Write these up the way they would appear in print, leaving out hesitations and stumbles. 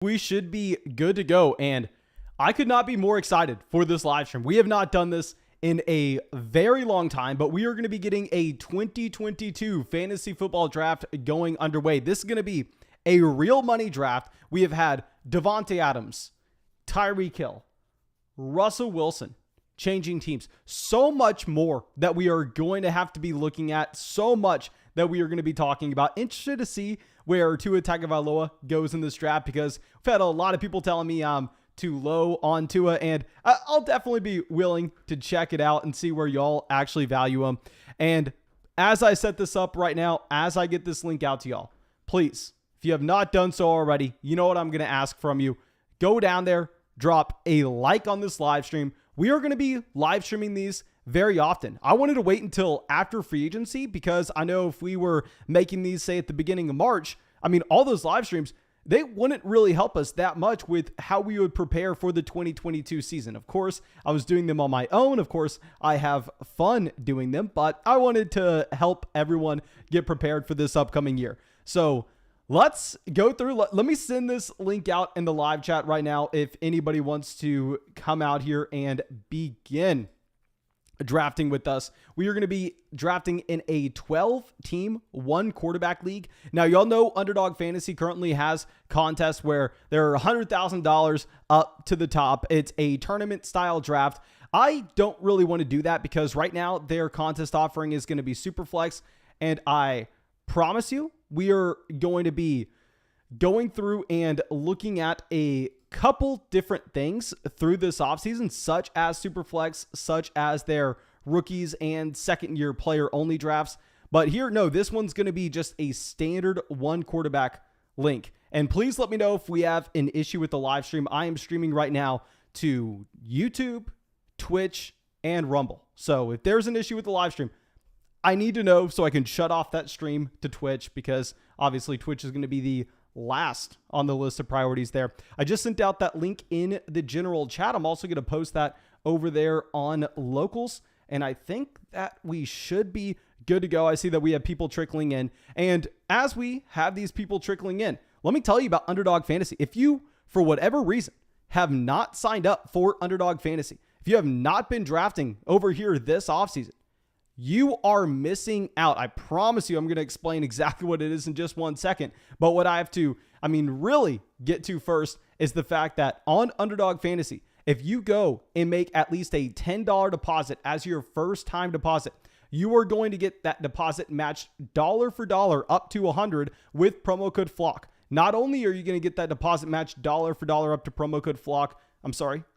We should be good to go. And I could not be more excited for this live stream. We have not done this in a very long time, but we are going to be getting a 2022 fantasy football draft going underway. This is going to be a real money draft. We have had Devontae Adams, Tyreek Hill, Russell Wilson changing teams. So much more that we are going to have to be looking at. So much that we are going to be talking about. Interested to see where Tua Tagovailoa goes in this draft, because we've had a lot of people telling me I'm too low on Tua, and I'll definitely be willing to check it out and see where y'all actually value him. And as I set this up right now, as I get this link out to y'all, please, if you have not done so already, you know what I'm going to ask from you. Go down there, drop a like on this live stream. We are going to be live streaming these very often. I wanted to wait until after free agency, because I know if we were making these, say, at the beginning of March, I mean, all those live streams, they wouldn't really help us that much with how we would prepare for the 2022 season. Of course, I was doing them on my own. Of course, I have fun doing them, but I wanted to help everyone get prepared for this upcoming year. So let's go through. Let me send this link out in the live chat right now if anybody wants to come out here and begin drafting with us. We are going to be drafting in a 12-team, one quarterback league. Now, y'all know Underdog Fantasy currently has contests where there are $100,000 up to the top. It's a tournament style draft. I don't really want to do that, because right now their contest offering is going to be super flex. And I promise you, we are going to be going through and looking at a couple different things through this offseason, such as Superflex, such as their rookies and second-year player-only drafts. But here, no, this one's going to be just a standard one quarterback link. And please let me know if we have an issue with the live stream. I am streaming right now to YouTube, Twitch, and Rumble. So if there's an issue with the live stream, I need to know so I can shut off that stream to Twitch, because obviously Twitch is going to be the last on the list of priorities there. I just sent out that link in the general chat. I'm also going to post that over there on locals, and I think that we should be good to go. I see that we have people trickling in, and as we have these people trickling in, let me tell you about Underdog Fantasy. If you, for whatever reason, have not signed up for Underdog Fantasy, if you have not been drafting over here this offseason, you are missing out. I promise you, I'm going to explain exactly what it is in just 1 second. But what I have to, really get to first is the fact that on Underdog Fantasy, if you go and make at least a $10 deposit as your first time deposit, you are going to get that deposit matched dollar for dollar up to $100 with promo code FLOCK. Not only are you going to get that deposit matched dollar for dollar up to promo code FLOCK,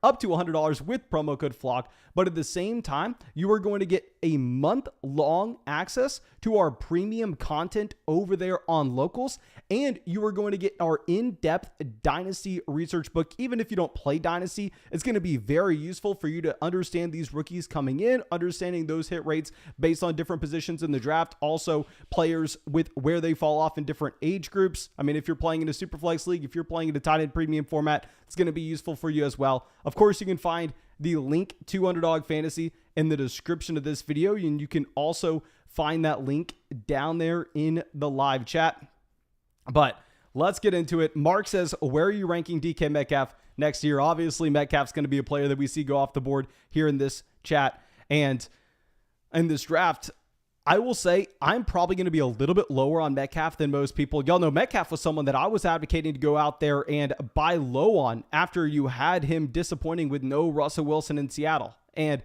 up to $100 with promo code FLOCK. But at the same time, you are going to get a month-long access to our premium content over there on Locals. And you are going to get our in-depth Dynasty research book. Even if you don't play Dynasty, it's going to be very useful for you to understand these rookies coming in, understanding those hit rates based on different positions in the draft. Also, players with where they fall off in different age groups. If you're playing in a Superflex League, if you're playing in a tight end premium format, it's going to be useful for you as well. Of course, you can find the link to Underdog Fantasy in the description of this video, and you can also find that link down there in the live chat. But let's get into it. Mark says, where are you ranking DK Metcalf next year? Obviously, Metcalf's going to be a player that we see go off the board here in this chat. And in this draft, I will say I'm probably going to be a little bit lower on Metcalf than most people. Y'all know Metcalf was someone that I was advocating to go out there and buy low on after you had him disappointing with no Russell Wilson in Seattle. And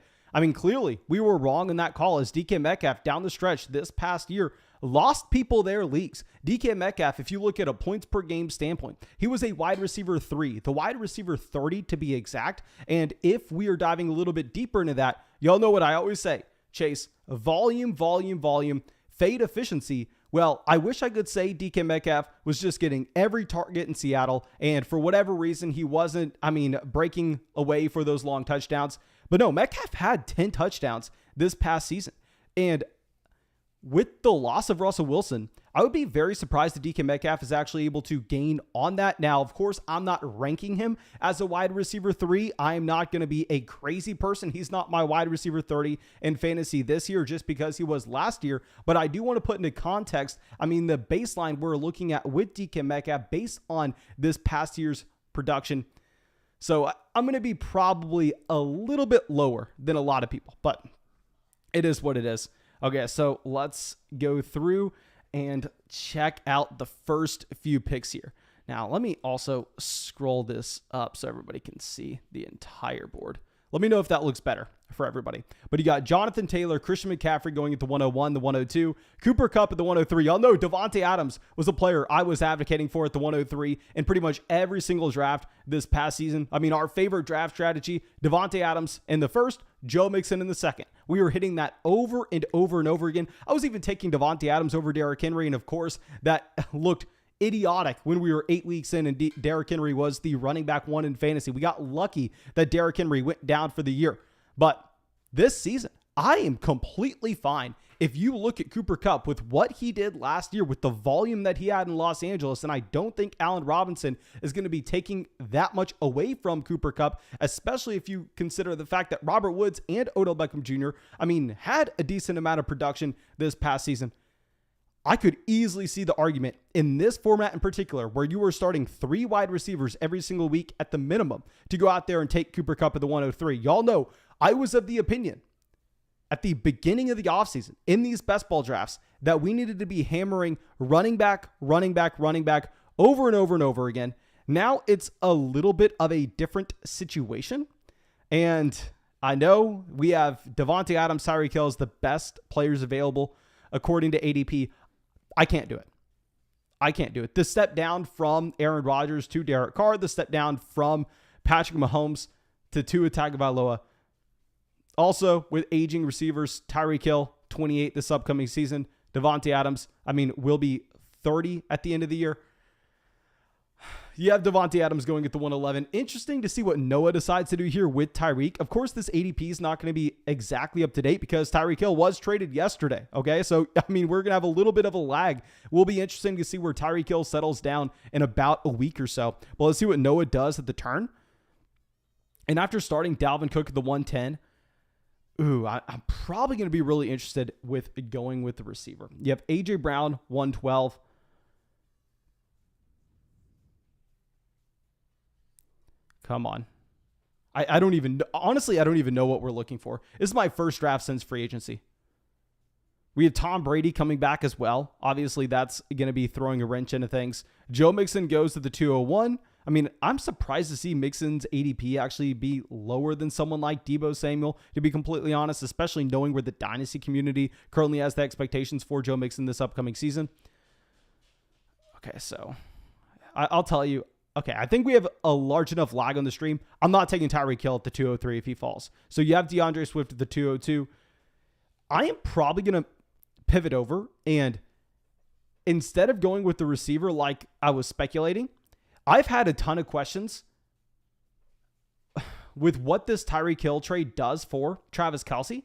clearly we were wrong in that call, as DK Metcalf down the stretch this past year lost people their leagues. DK Metcalf, if you look at a points per game standpoint, he was a wide receiver 3, the wide receiver 30 to be exact. And if we are diving a little bit deeper into that, y'all know what I always say, Chase, volume, fade efficiency. Well, I wish I could say DK Metcalf was just getting every target in Seattle, and for whatever reason, he wasn't, breaking away for those long touchdowns. But no, Metcalf had 10 touchdowns this past season. And with the loss of Russell Wilson, I would be very surprised if DK Metcalf is actually able to gain on that. Now, of course, I'm not ranking him as a wide receiver 3. I am not going to be a crazy person. He's not my wide receiver 30 in fantasy this year just because he was last year. But I do want to put into context, I mean, the baseline we're looking at with DK Metcalf based on this past year's production. So I'm going to be probably a little bit lower than a lot of people, but it is what it is. Okay, so let's go through and check out the first few picks here. Now, let me also scroll this up so everybody can see the entire board. Let me know if that looks better for everybody. But you got Jonathan Taylor, Christian McCaffrey going at the 101, the 102, Cooper Kupp at the 103. Y'all know Davante Adams was a player I was advocating for at the 103 in pretty much every single draft this past season. I mean, our favorite draft strategy, Davante Adams in the first, Joe Mixon in the second. We were hitting that over and over and over again. I was even taking Davante Adams over Derrick Henry, and of course, that looked idiotic when we were 8 weeks in and Derrick Henry was the running back 1 in fantasy. We got lucky that Derrick Henry went down for the year. But this season, I am completely fine. If you look at Cooper Kupp with what he did last year with the volume that he had in Los Angeles, and I don't think Allen Robinson is going to be taking that much away from Cooper Kupp, especially if you consider the fact that Robert Woods and Odell Beckham Jr., had a decent amount of production this past season. I could easily see the argument in this format in particular, where you were starting 3 wide receivers every single week at the minimum to go out there and take Cooper Kupp at the 103. Y'all know I was of the opinion at the beginning of the offseason in these best ball drafts that we needed to be hammering running back over and over and over again. Now it's a little bit of a different situation. And I know we have Davante Adams, Tyreek Hill as the best players available according to ADP. I can't do it. The step down from Aaron Rodgers to Derek Carr, the step down from Patrick Mahomes to Tua Tagovailoa. Also, with aging receivers, Tyreek Hill, 28 this upcoming season. Davante Adams, will be 30 at the end of the year. You have Davante Adams going at the 111. Interesting to see what Noah decides to do here with Tyreek. Of course, this ADP is not going to be exactly up to date because Tyreek Hill was traded yesterday. Okay, so we're going to have a little bit of a lag. Will be interesting to see where Tyreek Hill settles down in about a week or so. But let's see what Noah does at the turn. And after starting Dalvin Cook at the 110, I'm probably going to be really interested with going with the receiver. You have AJ Brown, 112. Come on. I don't even know what we're looking for. This is my first draft since free agency. We have Tom Brady coming back as well. Obviously, that's going to be throwing a wrench into things. Joe Mixon goes to the 201. I'm surprised to see Mixon's ADP actually be lower than someone like Deebo Samuel, to be completely honest, especially knowing where the dynasty community currently has the expectations for Joe Mixon this upcoming season. Okay, so I'll tell you. Okay, I think we have a large enough lag on the stream. I'm not taking Tyreek Hill at the 203 if he falls. So you have DeAndre Swift at the 202. I am probably going to pivot over, and instead of going with the receiver like I was speculating, I've had a ton of questions with what this Tyreek Hill trade does for Travis Kelce.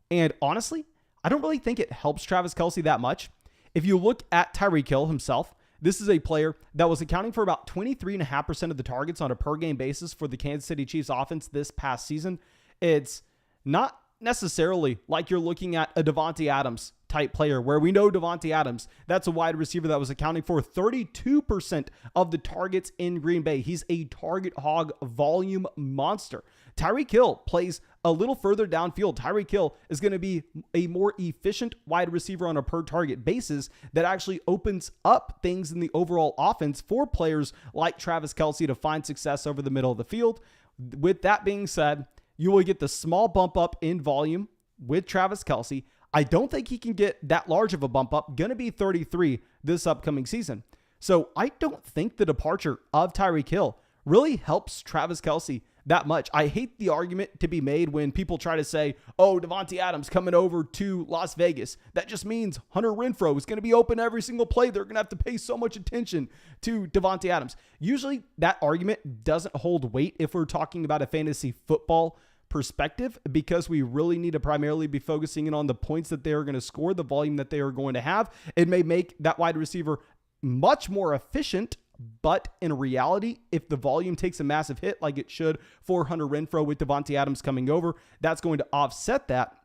And honestly, I don't really think it helps Travis Kelce that much. If you look at Tyreek Hill himself, this is a player that was accounting for about 23.5% of the targets on a per game basis for the Kansas City Chiefs offense this past season. It's not necessarily like you're looking at a Davante Adams type player where we know Davante Adams, that's a wide receiver that was accounting for 32% of the targets in Green Bay. He's a target hog volume monster. Tyreek Hill plays a little further downfield. Tyreek Hill is going to be a more efficient wide receiver on a per target basis that actually opens up things in the overall offense for players like Travis Kelce to find success over the middle of the field. With that being said, you will get the small bump up in volume with Travis Kelce. I don't think he can get that large of a bump up. Going to be 33 this upcoming season. So I don't think the departure of Tyreek Hill really helps Travis Kelce that much. I hate the argument to be made when people try to say, oh, Davante Adams coming over to Las Vegas. That just means Hunter Renfrow is going to be open every single play. They're going to have to pay so much attention to Davante Adams. Usually that argument doesn't hold weight if we're talking about a fantasy football perspective, because we really need to primarily be focusing in on the points that they are going to score, the volume that they are going to have. It may make that wide receiver much more efficient, but in reality, if the volume takes a massive hit like it should for Hunter Renfrow with Davante Adams coming over, that's going to offset that.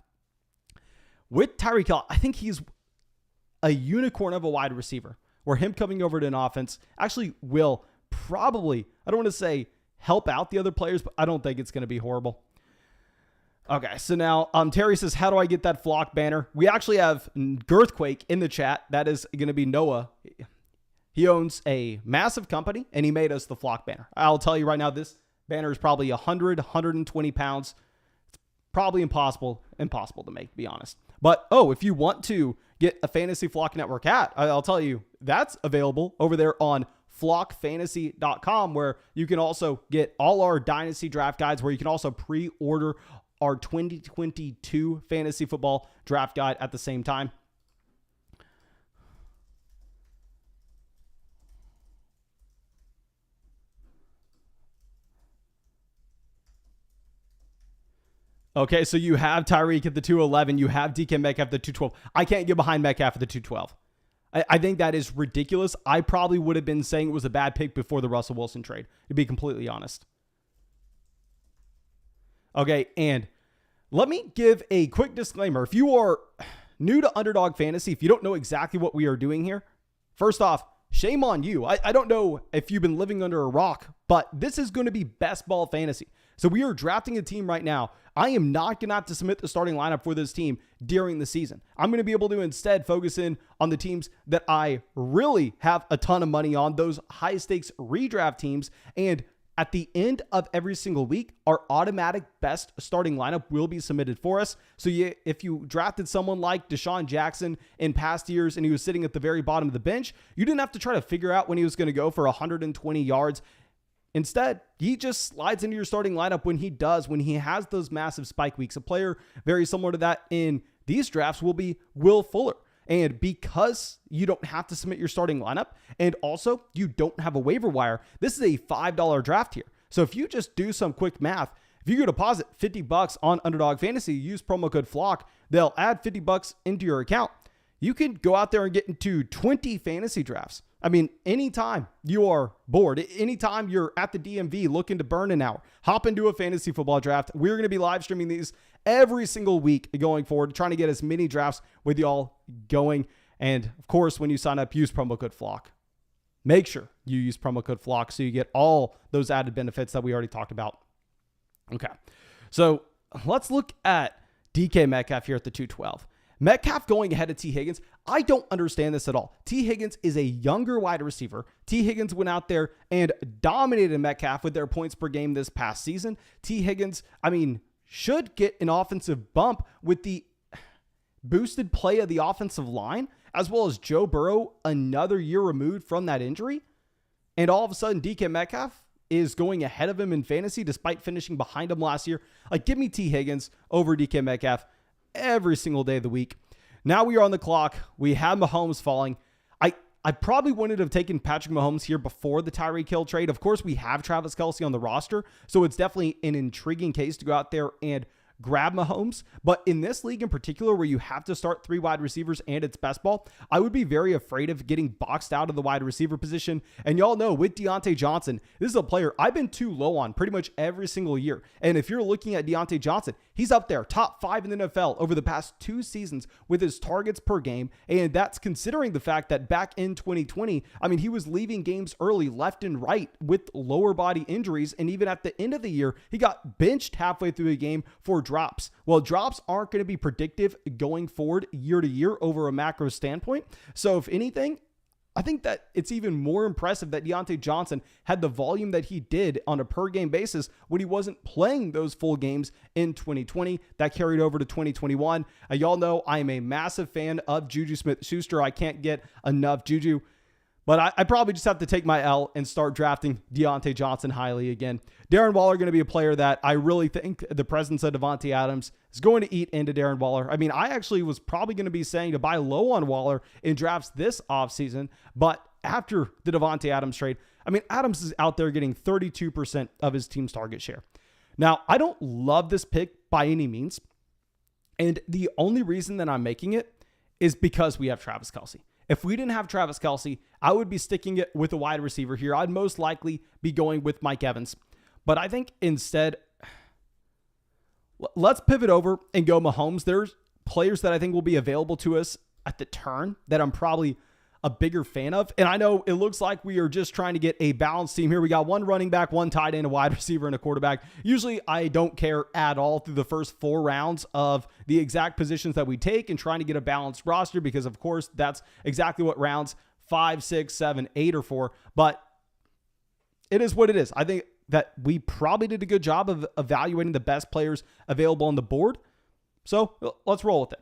With Tyreek Hill, I think he's a unicorn of a wide receiver, where him coming over to an offense actually will probably, I don't want to say help out the other players, but I don't think it's going to be horrible. Okay, so now Terry says, how do I get that flock banner? We actually have Girthquake in the chat. That is going to be Noah. He owns a massive company, and he made us the flock banner. I'll tell you right now, this banner is probably 120 pounds. It's probably impossible to make, to be honest. But, if you want to get a Fantasy Flock Network hat, I'll tell you, that's available over there on flockfantasy.com, where you can also get all our Dynasty draft guides, where you can also pre-order our 2022 Fantasy Football Draft Guide at the same time. Okay, so you have Tyreek at the 211. You have DK Metcalf at the 212. I can't get behind Metcalf at the 212. I think that is ridiculous. I probably would have been saying it was a bad pick before the Russell Wilson trade, to be completely honest. Okay, and let me give a quick disclaimer. If you are new to Underdog Fantasy, if you don't know exactly what we are doing here, first off, shame on you. I don't know if you've been living under a rock, but this is going to be best ball fantasy. So we are drafting a team right now. I am not going to have to submit the starting lineup for this team during the season. I'm going to be able to instead focus in on the teams that I really have a ton of money on, those high stakes redraft teams. And at the end of every single week, our automatic best starting lineup will be submitted for us. So if you drafted someone like Deshaun Jackson in past years and he was sitting at the very bottom of the bench, you didn't have to try to figure out when he was going to go for 120 yards. Instead, he just slides into your starting lineup when he has those massive spike weeks. A player very similar to that in these drafts will be Will Fuller. And because you don't have to submit your starting lineup, and also you don't have a waiver wire, this is a $5 draft here. So if you just do some quick math, if you go deposit $50 on Underdog Fantasy, use promo code FLOCK, they'll add $50 into your account. You can go out there and get into 20 fantasy drafts. I mean, anytime you are bored, anytime you're at the DMV looking to burn an hour, hop into a fantasy football draft. We're going to be live streaming these every single week going forward, trying to get as many drafts with y'all going. And of course, when you sign up, use promo code FLOCK. Make sure you use promo code FLOCK so you get all those added benefits that we already talked about. Okay, so let's look at DK Metcalf here at the 212. Metcalf going ahead of T. Higgins. I don't understand this at all. T. Higgins is a younger wide receiver. T. Higgins went out there and dominated Metcalf with their points per game this past season. T. Higgins, should get an offensive bump with the boosted play of the offensive line, as well as Joe Burrow another year removed from that injury. And all of a sudden, DK Metcalf is going ahead of him in fantasy despite finishing behind him last year. Give me T. Higgins over DK Metcalf every single day of the week. Now we are on the clock. We have Mahomes falling. I probably wouldn't have taken Patrick Mahomes here before the Tyreek Hill trade. Of course, we have Travis Kelce on the roster, so it's definitely an intriguing case to go out there and grab Mahomes. But in this league in particular, where you have to start 3 wide receivers and it's best ball, I would be very afraid of getting boxed out of the wide receiver position. And y'all know with Deontay Johnson, this is a player I've been too low on pretty much every single year. And if you're looking at Deontay Johnson, he's up there, top 5 in the NFL over the past 2 seasons with his targets per game. And that's considering the fact that back in 2020, he was leaving games early left and right with lower body injuries. And even at the end of the year, he got benched halfway through a game for drops. Well, drops aren't going to be predictive going forward year to year over a macro standpoint. So if anything, I think that it's even more impressive that Deontay Johnson had the volume that he did on a per game basis when he wasn't playing those full games in 2020. That carried over to 2021. Y'all know I am a massive fan of Juju Smith-Schuster. I can't get enough Juju. But I probably just have to take my L and start drafting Deontay Johnson highly again. Darren Waller going to be a player that I really think the presence of Davante Adams is going to eat into Darren Waller. I actually was probably going to be saying to buy low on Waller in drafts this offseason. But after the Davante Adams trade, Adams is out there getting 32% of his team's target share. Now, I don't love this pick by any means. And the only reason that I'm making it is because we have Travis Kelce. If we didn't have Travis Kelce, I would be sticking it with a wide receiver here. I'd most likely be going with Mike Evans. But I think instead, let's pivot over and go Mahomes. There's players that I think will be available to us at the turn that I'm probably a bigger fan of. And I know it looks like we are just trying to get a balanced team here. We got one running back, one tight end, a wide receiver, and a quarterback. Usually I don't care at all through the first 4 rounds of the exact positions that we take and trying to get a balanced roster because, of course, that's exactly what rounds 5, 6, 7, 8 are for. But it is what it is. I think that we probably did a good job of evaluating the best players available on the board. So let's roll with it.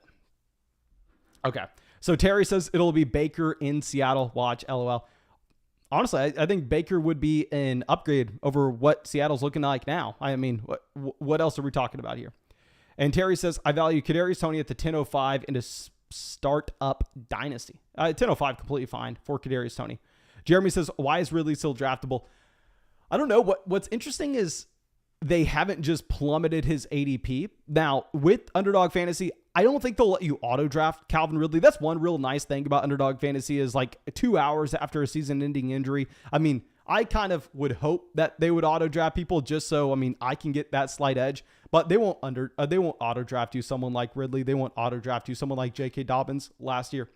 Okay. So Terry says it'll be Baker in Seattle. Watch, LOL. Honestly, I think Baker would be an upgrade over what Seattle's looking like now. I mean, what else are we talking about here? And Terry says, I value Kadarius Toney at the 10.05 in a startup dynasty. 10.05 completely fine for Kadarius Toney. Jeremy says, why is Ridley still draftable? I don't know. What's interesting is they haven't just plummeted his ADP. Now, with Underdog Fantasy, I don't think they'll let you auto-draft Calvin Ridley. That's one real nice thing about Underdog Fantasy is like 2 hours after a season-ending injury. I mean, I kind of would hope that they would auto-draft people just so, I mean, I can get that slight edge. But they won't auto-draft you someone like Ridley. They won't auto-draft you someone like J.K. Dobbins last year.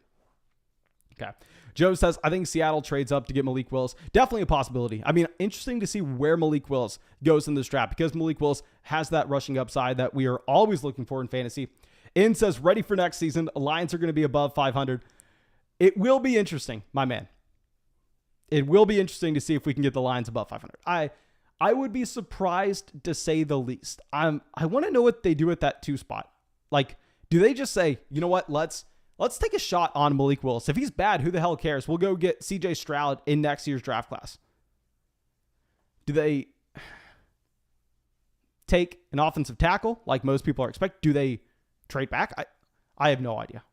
Okay. Joe says, I think Seattle trades up to get Malik Willis. Definitely a possibility. I mean, interesting to see where Malik Willis goes in this draft because Malik Willis has that rushing upside that we are always looking for in fantasy. In says, ready for next season. Lions are going to be above 500. It will be interesting, my man. It will be interesting to see if we can get the Lions above 500. I would be surprised to say the least. I want to know what they do at that 2 spot. Like, do they just say, you know what, let's take a shot on Malik Willis. If he's bad, who the hell cares? We'll go get CJ Stroud in next year's draft class. Do they take an offensive tackle like most people are expecting? Do they trade back? I have no idea.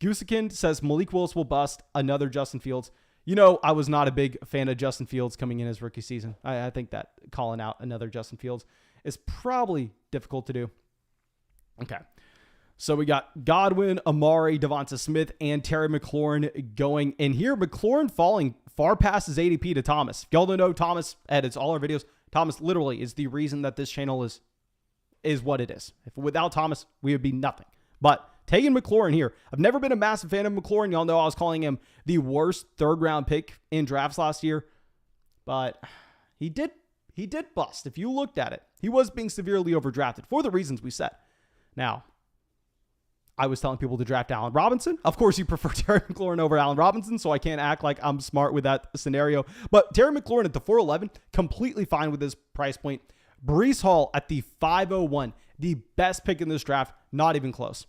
Goosekind says Malik Willis will bust another Justin Fields. You know, I was not a big fan of Justin Fields coming in his rookie season. I think that calling out another Justin Fields is probably difficult to do. Okay. So we got Godwin, Amari, Devonta Smith, and Terry McLaurin going in here. McLaurin falling far past his ADP to Thomas. Y'all don't know Thomas edits all our videos. Thomas literally is the reason that this channel is what it is. If without Thomas, we would be nothing. But taking McLaurin here. I've never been a massive fan of McLaurin. Y'all know I was calling him the worst 3rd round pick in drafts last year. But he did bust. If you looked at it, he was being severely overdrafted for the reasons we said. Now, I was telling people to draft Allen Robinson. Of course, you prefer Terry McLaurin over Allen Robinson, so I can't act like I'm smart with that scenario. But Terry McLaurin at the 411, completely fine with this price point. Breece Hall at the 501, the best pick in this draft, not even close.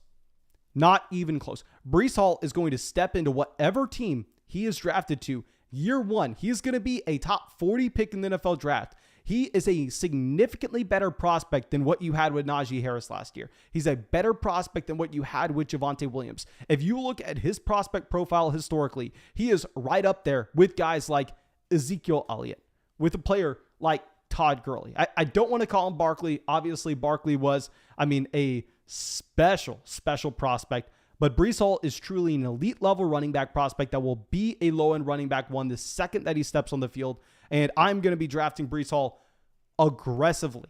Not even close. Breece Hall is going to step into whatever team he is drafted to year 1. He is going to be a top 40 pick in the NFL draft. He is a significantly better prospect than what you had with Najee Harris last year. He's a better prospect than what you had with Javonte Williams. If you look at his prospect profile historically, he is right up there with guys like Ezekiel Elliott, with a player like Todd Gurley. I don't want to call him Barkley. Obviously, Barkley was, a special prospect. But Breece Hall is truly an elite level running back prospect that will be a low-end running back 1 the second that he steps on the field. And I'm going to be drafting Breece Hall aggressively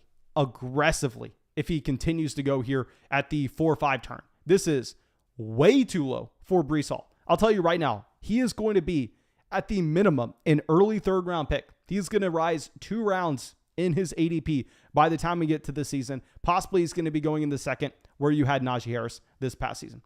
if he continues to go here at the 4 or 5 turn. This is way too low for Breece Hall. I'll tell you right now, he is going to be at the minimum an early 3rd round pick. He's going to rise 2 rounds in his ADP by the time we get to the season. Possibly he's going to be going in the 2nd where you had Najee Harris this past season.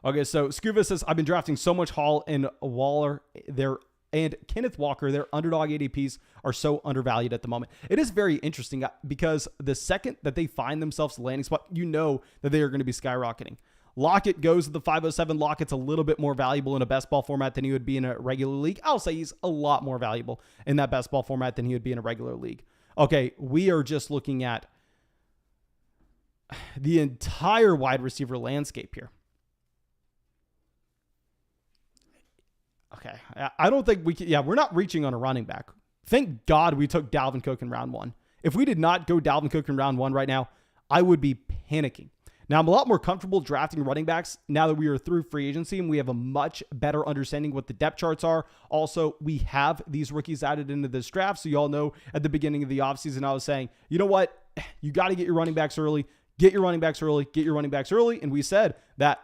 Okay, so Scuba says, I've been drafting so much Hall and Waller there and Kenneth Walker. Their underdog ADPs are so undervalued at the moment. It is very interesting because the second that they find themselves a landing spot, you know that they are going to be skyrocketing. Lockett goes to the 507. Lockett's a little bit more valuable in a best ball format than he would be in a regular league. I'll say he's a lot more valuable in that best ball format than he would be in a regular league. Okay, we are just looking at the entire wide receiver landscape here. Okay, I don't think we can. Yeah, we're not reaching on a running back Thank God we took Dalvin Cook in round 1. If we did not go Dalvin Cook in round 1 right now, I would be panicking. Now, I'm a lot more comfortable drafting running backs now that we are through free agency and we have a much better understanding what the depth charts are. Also, we have these rookies added into this draft. So you all know at the beginning of the offseason, I was saying, you know what? You got to get your running backs early. Get your running backs early. Get your running backs early. And we said that,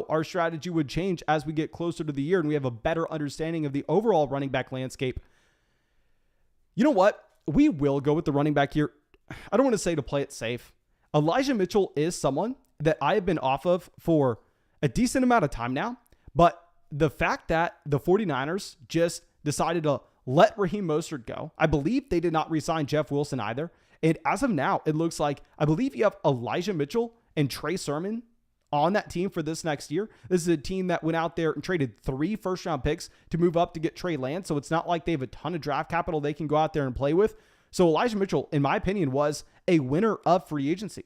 our strategy would change as we get closer to the year and we have a better understanding of the overall running back landscape. You know what? We will go with the running back here. I don't want to say to play it safe. Elijah Mitchell is someone that I have been off of for a decent amount of time now, but the fact that the 49ers just decided to let Raheem Mostert go, I believe they did not re-sign Jeff Wilson either. And as of now, it looks like, I believe you have Elijah Mitchell and Trey Sermon on that team for this next year. This is a team that went out there and traded 3 first-round picks to move up to get Trey Lance, so it's not like they have a ton of draft capital they can go out there and play with. So Elijah Mitchell, in my opinion, was a winner of free agency.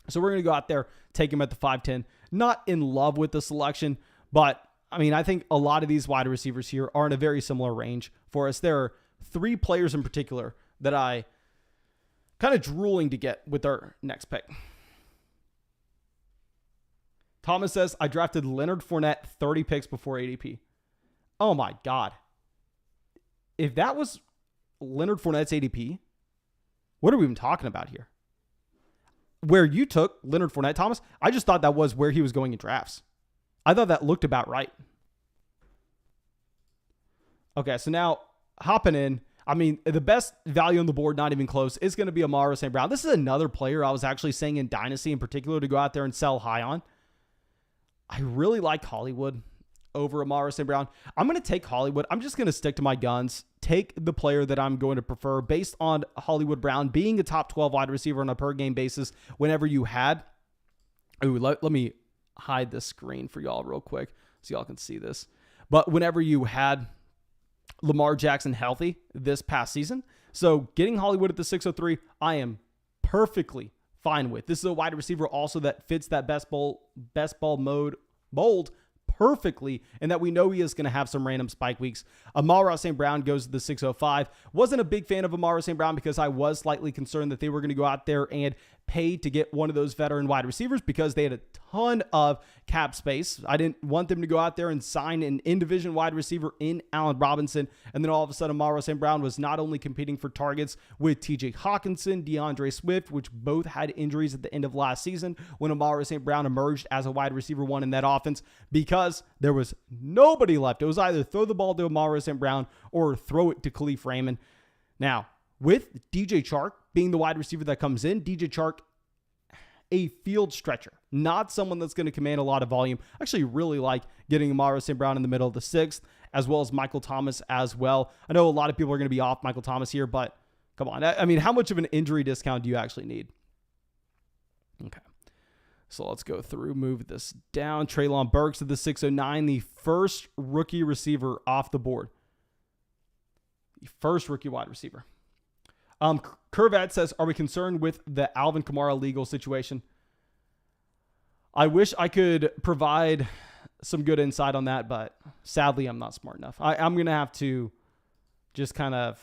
So we're going to go out there, take him at the 5'10". Not in love with the selection, but I think a lot of these wide receivers here are in a very similar range for us. There are 3 players in particular that I kind of drooling to get with our next pick. Thomas says, I drafted Leonard Fournette 30 picks before ADP. Oh my God. If that was Leonard Fournette's ADP, what are we even talking about here? Where you took Leonard Fournette, Thomas, I just thought that was where he was going in drafts. I thought that looked about right. Okay, so now hopping in, the best value on the board, not even close, is going to be Amara St. Brown. This is another player I was actually saying in Dynasty in particular to go out there and sell high on. I really like Hollywood over Amara St. Brown. I'm going to take Hollywood. I'm just going to stick to my guns. Take the player that I'm going to prefer based on Hollywood Brown being a top 12 wide receiver on a per game basis. Whenever you had, let me hide this screen for y'all real quick so y'all can see this. But whenever you had Lamar Jackson healthy this past season, so getting Hollywood at the 603, I am perfectly fine with. This is a wide receiver also that fits that best ball mold perfectly, and that we know he is going to have some random spike weeks. Amara St. Brown goes to the 605. Wasn't a big fan of Amara St. Brown because I was slightly concerned that they were going to go out there and pay to get one of those veteran wide receivers because they had a ton of cap space. I didn't want them to go out there and sign an in-division wide receiver in Allen Robinson. And then all of a sudden, Amara St. Brown was not only competing for targets with TJ Hawkinson, DeAndre Swift, which both had injuries at the end of last season when Amara St. Brown emerged as a wide receiver 1 in that offense, because there was nobody left. It was either throw the ball to Amara St. Brown or throw it to Khalif Raymond. Now, with DJ Chark being the wide receiver that comes in, DJ Chark, a field stretcher, not someone that's going to command a lot of volume. I actually really like getting Amara St. Brown in the middle of the 6th, as well as Michael Thomas as well. I know a lot of people are going to be off Michael Thomas here, but come on. How much of an injury discount do you actually need? Okay. So let's go through, move this down. Treylon Burks at the 609, the first rookie receiver off the board. The first rookie wide receiver. Curvat says, are we concerned with the Alvin Kamara legal situation? I wish I could provide some good insight on that, but sadly, I'm not smart enough. I'm going to have to just kind of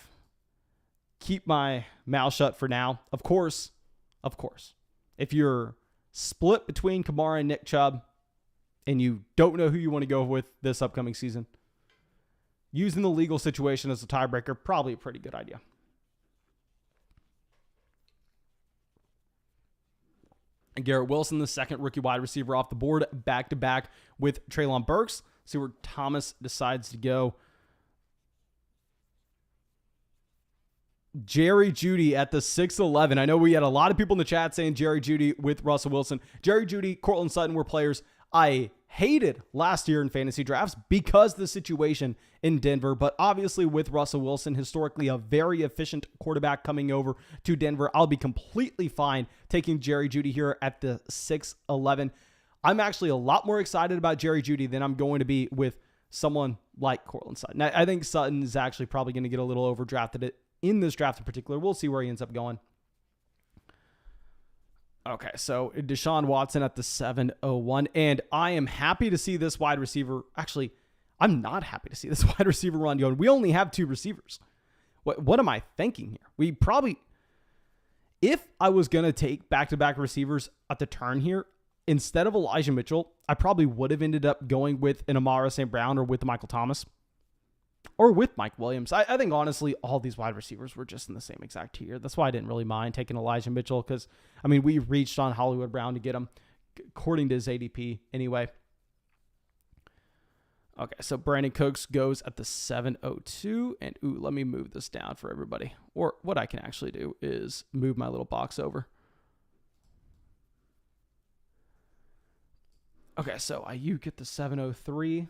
keep my mouth shut for now. Of course, if you're split between Kamara and Nick Chubb and you don't know who you want to go with this upcoming season, using the legal situation as a tiebreaker, probably a pretty good idea. And Garrett Wilson, the second rookie wide receiver off the board, back-to-back with Treylon Burks. See where Thomas decides to go. Jerry Jeudy at the 6'11". I know we had a lot of people in the chat saying Jerry Jeudy with Russell Wilson. Jerry Jeudy, Courtland Sutton were players I hated last year in fantasy drafts because of the situation in Denver. But obviously with Russell Wilson, historically a very efficient quarterback coming over to Denver, I'll be completely fine taking Jerry Jeudy here at the 6'11". I'm actually a lot more excited about Jerry Jeudy than I'm going to be with someone like Courtland Sutton. I think Sutton is actually probably going to get a little overdrafted in this draft in particular. We'll see where he ends up going. Okay, so Deshaun Watson at the 701, and I am happy to see this wide receiver. Actually, I'm not happy to see this wide receiver run going. We only have 2 receivers. What am I thinking here? We probably, if I was going to take back-to-back receivers at the turn here, instead of Elijah Mitchell, I probably would have ended up going with an Amara St. Brown or with Michael Thomas or with Mike Williams. I think, honestly, all these wide receivers were just in the same exact tier. That's why I didn't really mind taking Elijah Mitchell because, I mean, we reached on Hollywood Brown to get him, according to his ADP anyway. Okay, so Brandon Cooks goes at the 702. And, let me move this down for everybody. Or what I can actually do is move my little box over. Okay, so Ayuk at the 703.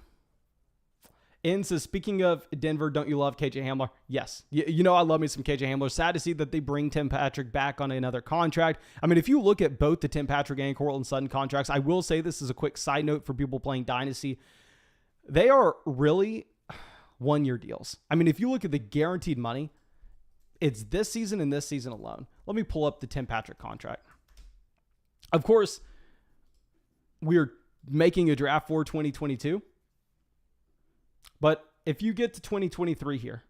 In says, speaking of Denver, don't you love KJ Hamler? Yes. You know I love me some KJ Hamler. Sad to see that they bring Tim Patrick back on another contract. I mean, if you look at both the Tim Patrick and Courtland Sutton contracts, I will say this is a quick side note for people playing Dynasty. They are really one-year deals. I mean, if you look at the guaranteed money, it's this season and this season alone. Let me pull up the Tim Patrick contract. Of course, we're making a draft for 2022. But if you get to 2023 here,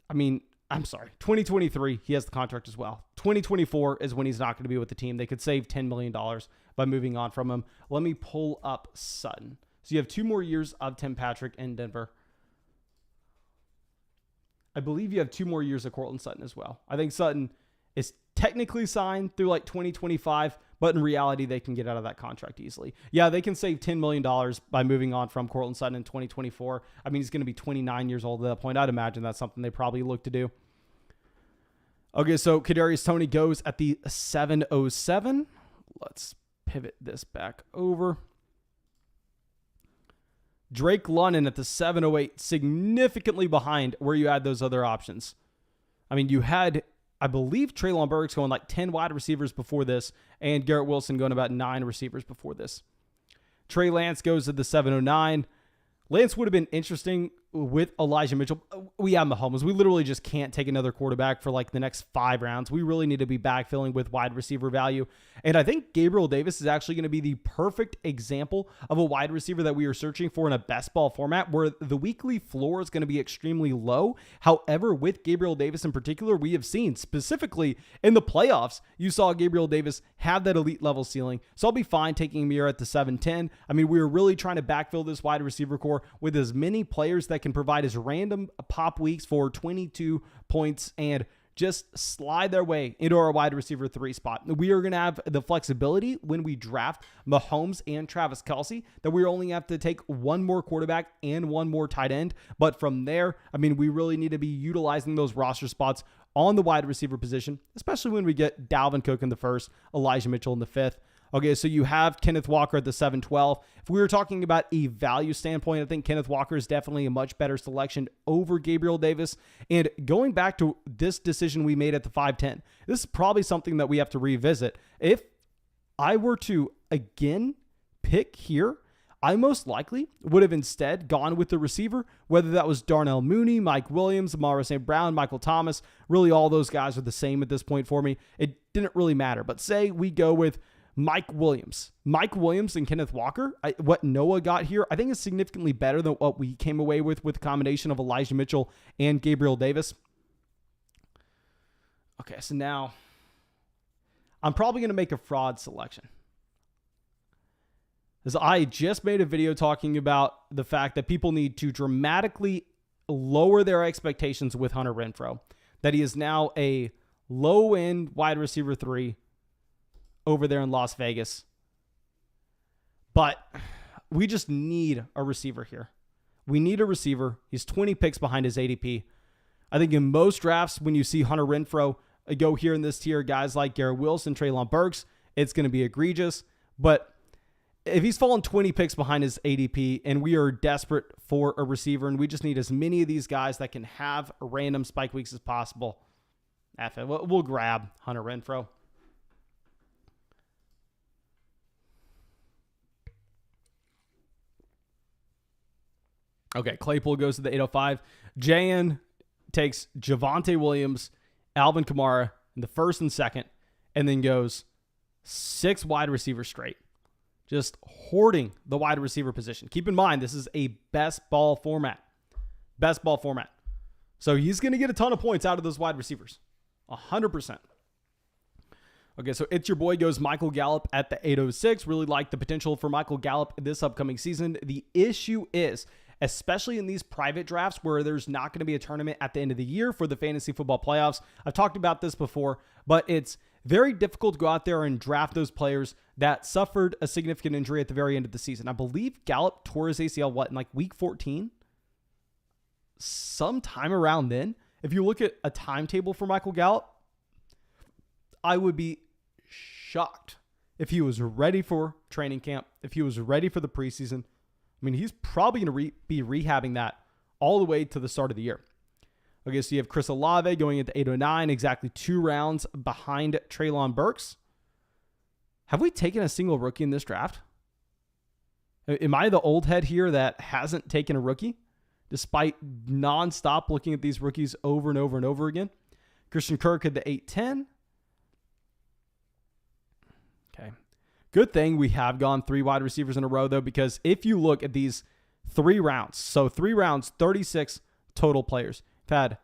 I mean, I'm sorry, 2023, he has the contract as well. 2024 is when he's not going to be with the team. They could save $10 million by moving on from him. Let me pull up Sutton. So you have 2 more years of Tim Patrick in Denver. I believe you have 2 more years of Courtland Sutton as well. I think Sutton is technically signed through like 2025, but in reality, they can get out of that contract easily. Yeah, they can save $10 million by moving on from Courtland Sutton in 2024. I mean, he's going to be 29 years old at that point. I'd imagine that's something they probably look to do. Okay, so Kadarius Toney goes at the 707. Let's pivot this back over. Drake London at the 708, significantly behind where you had those other options. I mean, you had, I believe, Treylon Burks going like 10 wide receivers before this, and Garrett Wilson going about 9 receivers before this. Trey Lance goes to the 709. Lance would have been interesting with Elijah Mitchell. We have Mahomes. We literally just can't take another quarterback for like the next 5 rounds. We really need to be backfilling with wide receiver value. And I think Gabriel Davis is actually going to be the perfect example of a wide receiver that we are searching for in a best ball format where the weekly floor is going to be extremely low. However, with Gabriel Davis in particular, we have seen specifically in the playoffs, you saw Gabriel Davis have that elite level ceiling. So I'll be fine taking him here at the 710. I mean, we are really trying to backfill this wide receiver core with as many players that can provide as random pop weeks for 22 points and just slide their way into our wide receiver 3 spot. We are going to have the flexibility when we draft Mahomes and Travis Kelce that we only have to take 1 more quarterback and 1 more tight end. But from there, I mean, we really need to be utilizing those roster spots on the wide receiver position, especially when we get Dalvin Cook in the 1st, Elijah Mitchell in the 5th. Okay, so you have Kenneth Walker at the 712. If we were talking about a value standpoint, I think Kenneth Walker is definitely a much better selection over Gabriel Davis. And going back to this decision we made at the 510, this is probably something that we have to revisit. If I were to, again, pick here, I most likely would have instead gone with the receiver, whether that was Darnell Mooney, Mike Williams, Amara St. Brown, Michael Thomas. Really, all those guys are the same at this point for me. It didn't really matter. But say we go with Mike Williams and Kenneth Walker. What Noah got here, I think is significantly better than what we came away with a combination of Elijah Mitchell and Gabriel Davis. Okay, so now I'm probably going to make a fraud selection. As I just made a video talking about the fact that people need to dramatically lower their expectations with Hunter Renfrow, that he is now a low-end wide receiver 3 over there in Las Vegas. But we just need a receiver here. We need a receiver. He's 20 picks behind his ADP. I think in most drafts, when you see Hunter Renfrow go here in this tier, guys like Garrett Wilson, Treylon Burks, it's going to be egregious. But if he's fallen 20 picks behind his ADP and we are desperate for a receiver and we just need as many of these guys that can have random spike weeks as possible, we'll grab Hunter Renfrow. Okay, Claypool goes to the 805. Jan takes Javonte Williams, Alvin Kamara in the 1st and 2nd, and then goes 6 wide receivers straight. Just hoarding the wide receiver position. Keep in mind, this is a best ball format. best ball format. So he's going to get a ton of points out of those wide receivers. 100%. Okay, so it's your boy goes Michael Gallup at the 806. Really like the potential for Michael Gallup this upcoming season. The issue is, especially in these private drafts where there's not going to be a tournament at the end of the year for the fantasy football playoffs. I've talked about this before, but it's very difficult to go out there and draft those players that suffered a significant injury at the very end of the season. I believe Gallup tore his ACL, in like week 14? Sometime around then. If you look at a timetable for Michael Gallup, I would be shocked if he was ready for training camp, if he was ready for the preseason. I mean, he's probably going to be rehabbing that all the way to the start of the year. Okay, so you have Chris Olave going into 809, exactly 2 rounds behind Treylon Burks. Have we taken a single rookie in this draft? Am I the old head here that hasn't taken a rookie, despite nonstop looking at these rookies over and over and over again? Christian Kirk at the 810. Okay. Good thing we have gone 3 wide receivers in a row, though, because if you look at these 3 rounds, so 3 rounds, 36 total players. You've had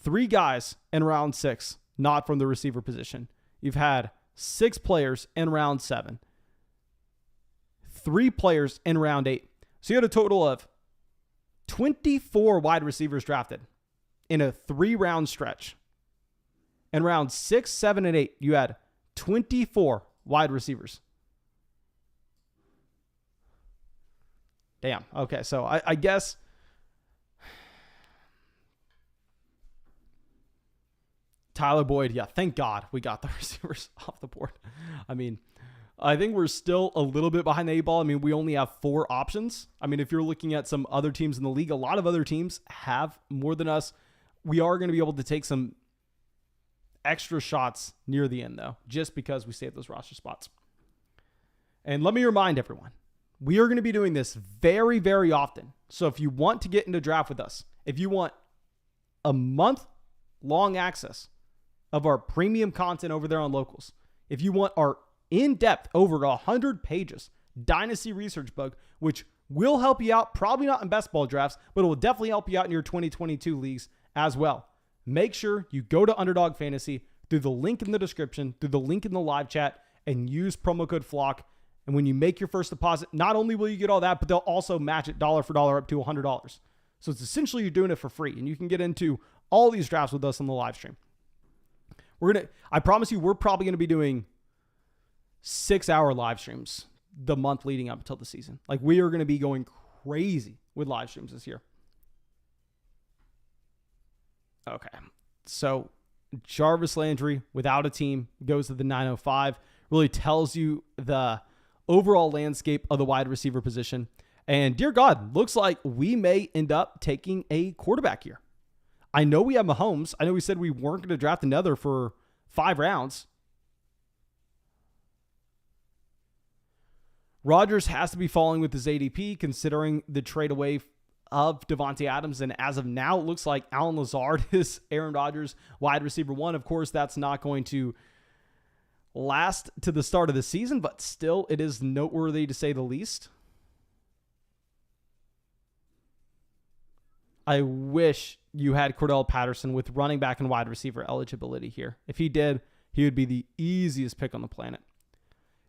3 guys in round 6, not from the receiver position. You've had 6 players in round 7, 3 players in round 8. So you had a total of 24 wide receivers drafted in a 3-round stretch. In round 6, 7, and 8, you had 24 wide receivers. Damn. Okay, so I guess Tyler Boyd, yeah, thank God we got the receivers off the board. I mean, I think we're still a little bit behind the 8 ball. I mean, we only have 4 options. I mean, if you're looking at some other teams in the league, a lot of other teams have more than us. We are going to be able to take some extra shots near the end, though, just because we save those roster spots. And let me remind everyone, we are going to be doing this very, very often. So if you want to get into draft with us, if you want a month-long access of our premium content over there on Locals, if you want our in-depth, over 100 pages dynasty research book, which will help you out, probably not in best ball drafts, but it will definitely help you out in your 2022 leagues as well. Make sure you go to Underdog Fantasy through the link in the description, through the link in the live chat, and use promo code FLOCK. And when you make your first deposit, not only will you get all that, but they'll also match it dollar for dollar up to $100. So it's essentially you're doing it for free, and you can get into all these drafts with us on the live stream. I promise you, we're probably going to be doing 6-hour live streams the month leading up until the season. Like, we are going to be going crazy with live streams this year. Okay. So Jarvis Landry without a team goes to the 905. Really tells you the overall landscape of the wide receiver position. And dear God, looks like we may end up taking a quarterback here. I know we have Mahomes. I know we said we weren't going to draft another for 5 rounds. Rodgers has to be falling with his ADP, considering the trade away of Devontae Adams. And as of now, it looks like Allen Lazard is Aaron Rodgers' wide receiver 1. Of course, that's not going to last to the start of the season, but still, it is noteworthy to say the least. I wish you had Cordell Patterson with running back and wide receiver eligibility here. If he did, he would be the easiest pick on the planet.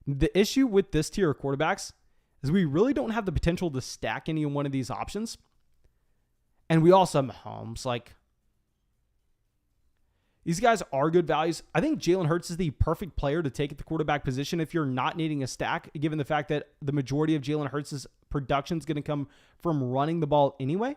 The issue with this tier of quarterbacks is we really don't have the potential to stack any one of these options. And we also have Mahomes. Like, these guys are good values. I think Jalen Hurts is the perfect player to take at the quarterback position if you're not needing a stack, given the fact that the majority of Jalen Hurts' production is going to come from running the ball anyway.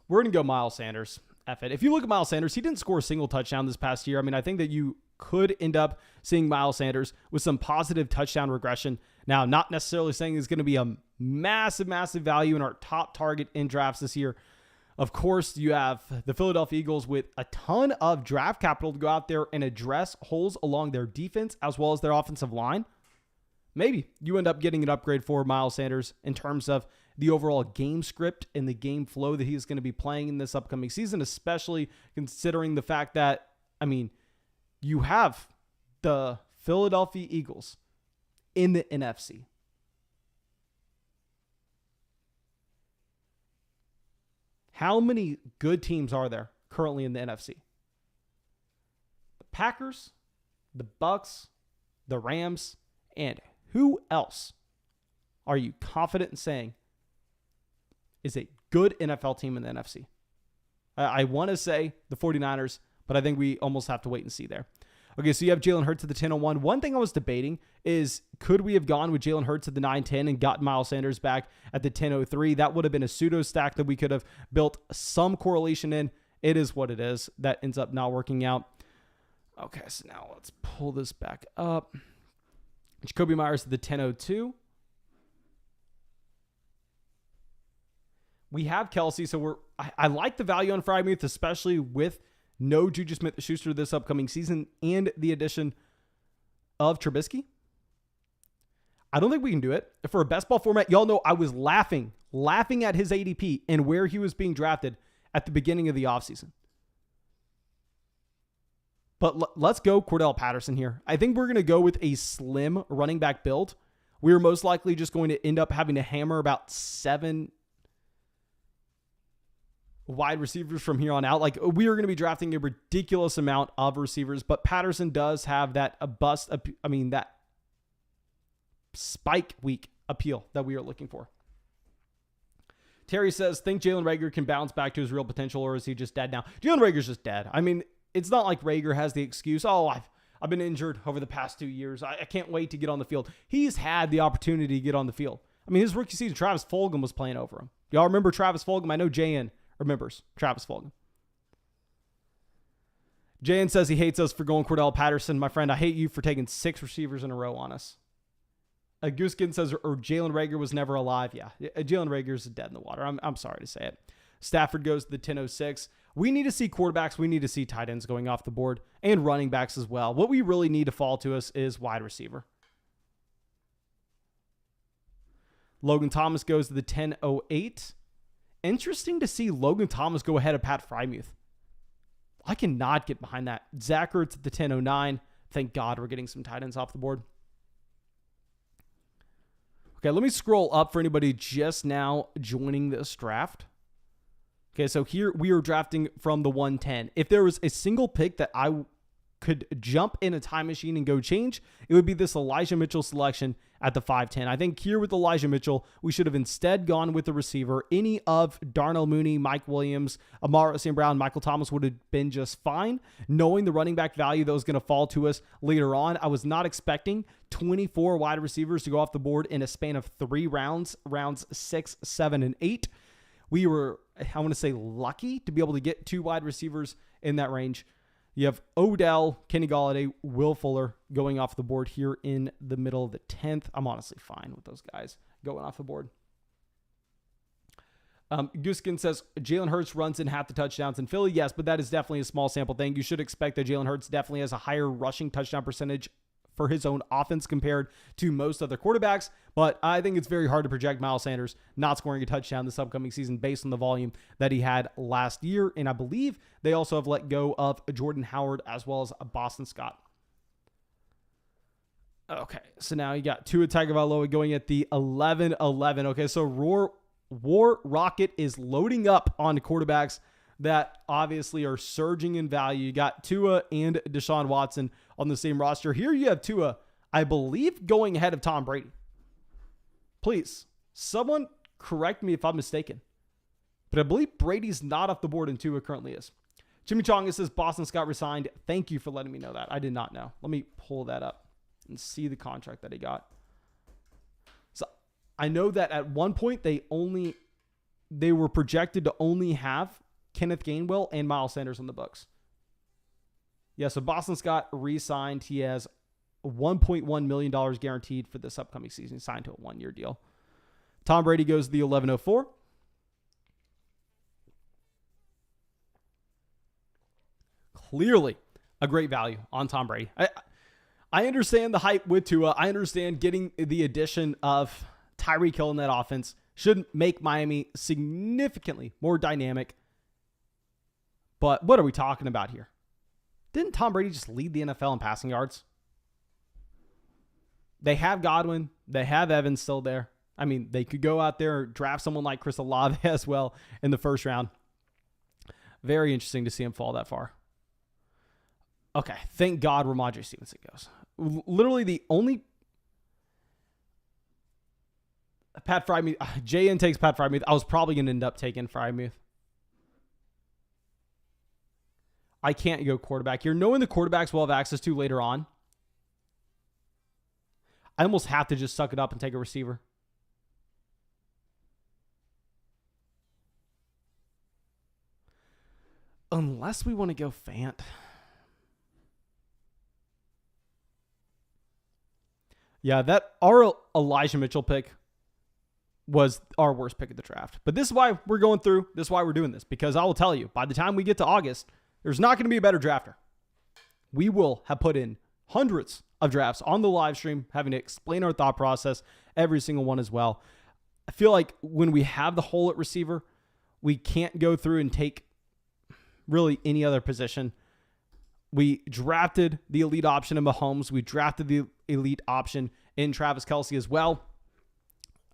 We're going to go Miles Sanders. F it. If you look at Miles Sanders, he didn't score a single touchdown this past year. I mean, I think that you could end up seeing Miles Sanders with some positive touchdown regression. Now, not necessarily saying he's going to be a massive, massive value in our top target in drafts this year. Of course, you have the Philadelphia Eagles with a ton of draft capital to go out there and address holes along their defense as well as their offensive line. Maybe you end up getting an upgrade for Miles Sanders in terms of the overall game script and the game flow that he's going to be playing in this upcoming season, especially considering the fact that, I mean, you have the Philadelphia Eagles in the NFC. How many good teams are there currently in the NFC? The Packers, the Bucks, the Rams, and who else are you confident in saying is a good NFL team in the NFC? I want to say the 49ers, but I think we almost have to wait and see there. Okay, so you have Jalen Hurts at the 10-01. One thing I was debating is, could we have gone with Jalen Hurts at the 9-10 and gotten Miles Sanders back at the 10-03? That would have been a pseudo stack that we could have built some correlation in. It is what it is. That ends up not working out. Okay, so now let's pull this back up. Jacoby Myers at the 10-02. We have Kelsey, so I like the value on Freiermuth, especially with no Juju Smith-Schuster this upcoming season and the addition of Trubisky. I don't think we can do it. For a best ball format, y'all know I was laughing at his ADP and where he was being drafted at the beginning of the offseason. But let's go Cordell Patterson here. I think we're going to go with a slim running back build. We're most likely just going to end up having to hammer about 7 wide receivers from here on out. Like, we are going to be drafting a ridiculous amount of receivers, but Patterson does have that that spike week appeal that we are looking for. Terry says, think Jalen Reagor can bounce back to his real potential, or is he just dead now? Jalen Reagor's just dead. I mean, it's not like Reagor has the excuse, I've been injured over the past 2 years. I can't wait to get on the field. He's had the opportunity to get on the field. I mean, his rookie season, Travis Fulgham was playing over him. Y'all remember Travis Fulgham? I know JN remembers Travis Fulgham. JN says he hates us for going Cordell Patterson. My friend, I hate you for taking 6 receivers in a row on us. Gooskin says, or Jalen Reagor was never alive. Yeah, Jalen Reagor's dead in the water. I'm sorry to say it. Stafford goes to the 10-06. We need to see quarterbacks. We need to see tight ends going off the board and running backs as well. What we really need to fall to us is wide receiver. Logan Thomas goes to the 10-08. Interesting to see Logan Thomas go ahead of Pat Freiermuth. I cannot get behind that. Zach Ertz at the 10-09. Thank God we're getting some tight ends off the board. Okay, let me scroll up for anybody just now joining this draft. Okay, so here we are drafting from the 110. If there was a single pick that I could jump in a time machine and go change, it would be this Elijah Mitchell selection at the 510. I think here with Elijah Mitchell, we should have instead gone with the receiver. Any of Darnell Mooney, Mike Williams, Amara St. Brown, Michael Thomas would have been just fine. Knowing the running back value that was going to fall to us later on, I was not expecting 24 wide receivers to go off the board in a span of 3 rounds 6, 7, and 8. We were, I want to say, lucky to be able to get 2 wide receivers in that range. You have Odell, Kenny Golladay, Will Fuller going off the board here in the middle of the 10th. I'm honestly fine with those guys going off the board. Guskin says, Jalen Hurts runs in half the touchdowns in Philly. Yes, but that is definitely a small sample thing. You should expect that Jalen Hurts definitely has a higher rushing touchdown percentage for his own offense compared to most other quarterbacks. But I think it's very hard to project Miles Sanders not scoring a touchdown this upcoming season based on the volume that he had last year. And I believe they also have let go of Jordan Howard as well as Boston Scott. Okay, so now you got Tua Tagovailoa going at the 11-11. Okay, so War Rocket is loading up on quarterbacks that obviously are surging in value. You got Tua and Deshaun Watson on the same roster. Here you have Tua, I believe, going ahead of Tom Brady. Please, someone correct me if I'm mistaken. But I believe Brady's not off the board and Tua currently is. Jimmy Chong says Boston Scott resigned. Thank you for letting me know that. I did not know. Let me pull that up and see the contract that he got. So I know that at one point they were projected to only have Kenneth Gainwell and Miles Sanders on the books. Yeah, so Boston Scott re-signed. He has $1.1 million guaranteed for this upcoming season. He signed to a 1-year deal. Tom Brady goes to the 11-04. Clearly a great value on Tom Brady. I understand the hype with Tua. I understand getting the addition of Tyreek Hill in that offense should make Miami significantly more dynamic. But what are we talking about here? Didn't Tom Brady just lead the NFL in passing yards? They have Godwin. They have Evans still there. I mean, they could go out there and draft someone like Chris Olave as well in the first round. Very interesting to see him fall that far. Okay, thank God Ramondre Stevenson goes. Literally the only... Pat Frymuth. JN takes Pat Frymuth. I was probably going to end up taking Frymuth. I can't go quarterback here. Knowing the quarterbacks we'll have access to later on, I almost have to just suck it up and take a receiver. Unless we want to go Fant. Yeah, our Elijah Mitchell pick was our worst pick of the draft. But this is why we're going through. This is why we're doing this. Because I will tell you, by the time we get to August, there's not going to be a better drafter. We will have put in hundreds of drafts on the live stream, having to explain our thought process, every single one as well. I feel like when we have the hole at receiver, we can't go through and take really any other position. We drafted the elite option in Mahomes. We drafted the elite option in Travis Kelce as well.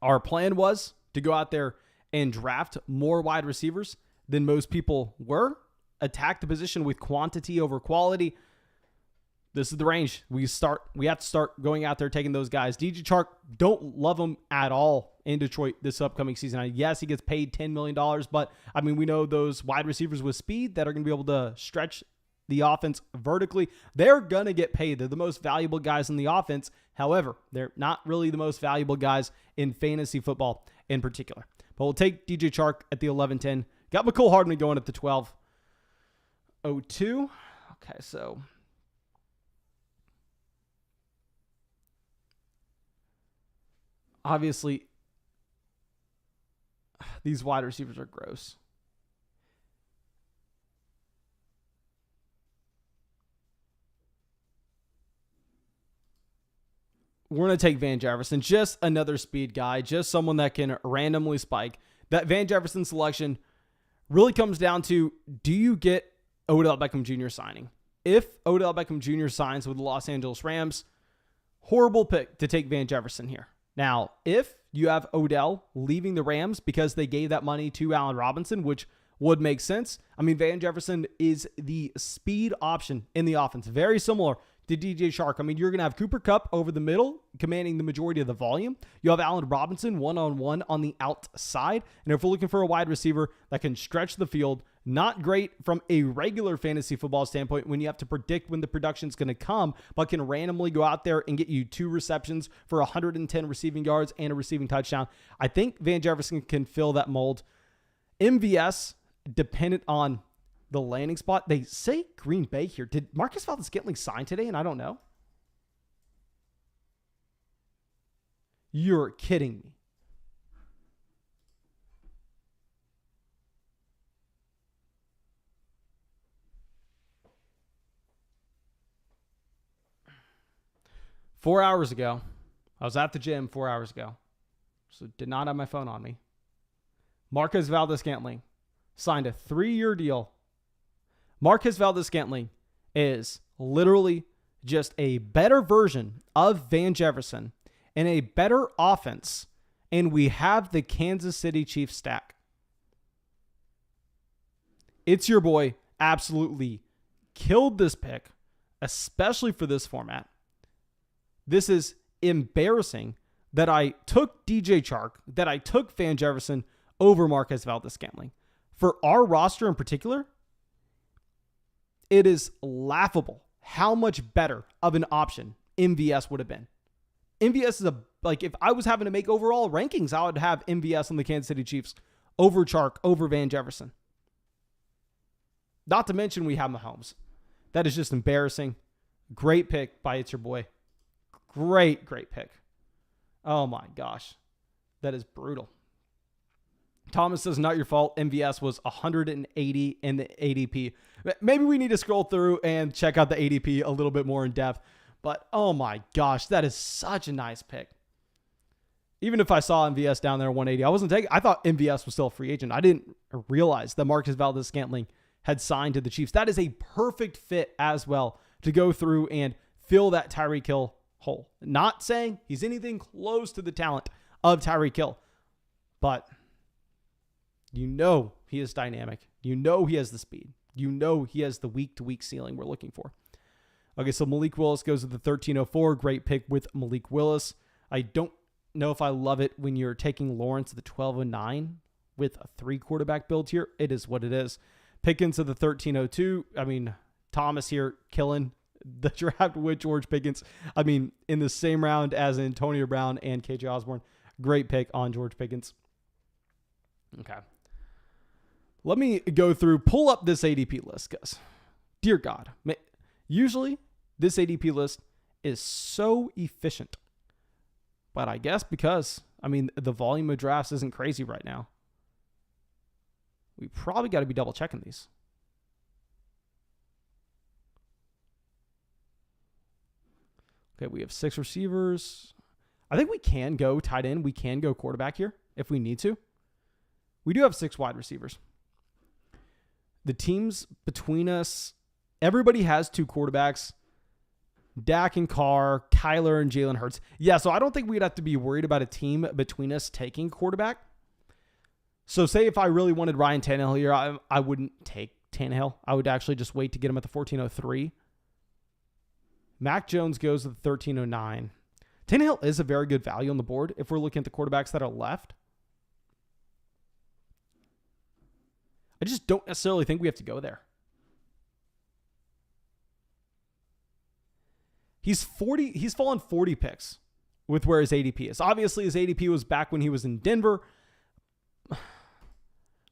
Our plan was to go out there and draft more wide receivers than most people were. Attack the position with quantity over quality. This is the range. We have to start going out there taking those guys. DJ Chark, don't love him at all in Detroit this upcoming season. Yes, he gets paid $10 million, but I mean, we know those wide receivers with speed that are going to be able to stretch the offense vertically. They're going to get paid. They're the most valuable guys in the offense. However, they're not really the most valuable guys in fantasy football in particular. But we'll take DJ Chark at the 11-10. Got McCole Hardman going at the 12-02. Okay, so obviously these wide receivers are gross. We're going to take Van Jefferson, just another speed guy, just someone that can randomly spike. That Van Jefferson selection really comes down to, do you get Odell Beckham Jr. signing? If Odell Beckham Jr. signs with the Los Angeles Rams, horrible pick to take Van Jefferson here. Now, if you have Odell leaving the Rams because they gave that money to Allen Robinson, which would make sense. I mean, Van Jefferson is the speed option in the offense. Very similar to DJ Chark. I mean, you're going to have Cooper Kupp over the middle, commanding the majority of the volume. You have Allen Robinson one-on-one on the outside. And if we're looking for a wide receiver that can stretch the field, not great from a regular fantasy football standpoint when you have to predict when the production is going to come, but can randomly go out there and get you 2 receptions for 110 receiving yards and a receiving touchdown. I think Van Jefferson can fill that mold. MVS, dependent on the landing spot. They say Green Bay here. Did Marcus Valdes-Scantling sign today? And I don't know. You're kidding me. Four hours ago, I was at the gym 4 hours ago, so did not have my phone on me. Marcus Valdes-Scantling signed a 3-year deal. Marcus Valdes-Scantling is literally just a better version of Van Jefferson and a better offense, and we have the Kansas City Chiefs stack. It's your boy absolutely killed this pick, especially for this format. This is embarrassing that I took DJ Chark, that I took Van Jefferson over Marcus Valdes-Scantling. For our roster in particular, it is laughable how much better of an option MVS would have been. MVS is if I was having to make overall rankings, I would have MVS on the Kansas City Chiefs over Chark, over Van Jefferson. Not to mention we have Mahomes. That is just embarrassing. Great pick by It's Your Boy. Great pick. Oh my gosh. That is brutal. Thomas says, not your fault. MVS was 180 in the ADP. Maybe we need to scroll through and check out the ADP a little bit more in depth. But oh my gosh, that is such a nice pick. Even if I saw MVS down there at 180, I wasn't taking. I thought MVS was still a free agent. I didn't realize that Marcus Valdes-Scantling had signed to the Chiefs. That is a perfect fit as well to go through and fill that Tyreek Hill whole. Not saying he's anything close to the talent of Tyreek Hill, but you know he is dynamic. You know he has the speed. You know he has the week-to-week ceiling we're looking for. Okay, so Malik Willis goes to the 1304. Great pick with Malik Willis. I don't know if I love it when you're taking Lawrence at the 1209 with a 3-quarterback build here. It is what it is. Pickens to the 1302. I mean, Thomas here killing the draft with George Pickens. I mean, in the same round as Antonio Brown and KJ Osborne. Great pick on George Pickens. Okay. Let me go through, pull up this ADP list, guys. Dear God. Usually, this ADP list is so efficient. But I guess because, I mean, the volume of drafts isn't crazy right now. We probably got to be double checking these. Okay, we have 6 receivers. I think we can go tight end. We can go quarterback here if we need to. We do have 6 wide receivers. The teams between us, everybody has 2 quarterbacks. Dak and Carr, Kyler and Jalen Hurts. Yeah, so I don't think we'd have to be worried about a team between us taking quarterback. So say if I really wanted Ryan Tannehill here, I wouldn't take Tannehill. I would actually just wait to get him at the 1403. Mac Jones goes to the 1309. Tannehill is a very good value on the board if we're looking at the quarterbacks that are left. I just don't necessarily think we have to go there. He's fallen 40 picks with where his ADP is. Obviously, his ADP was back when he was in Denver.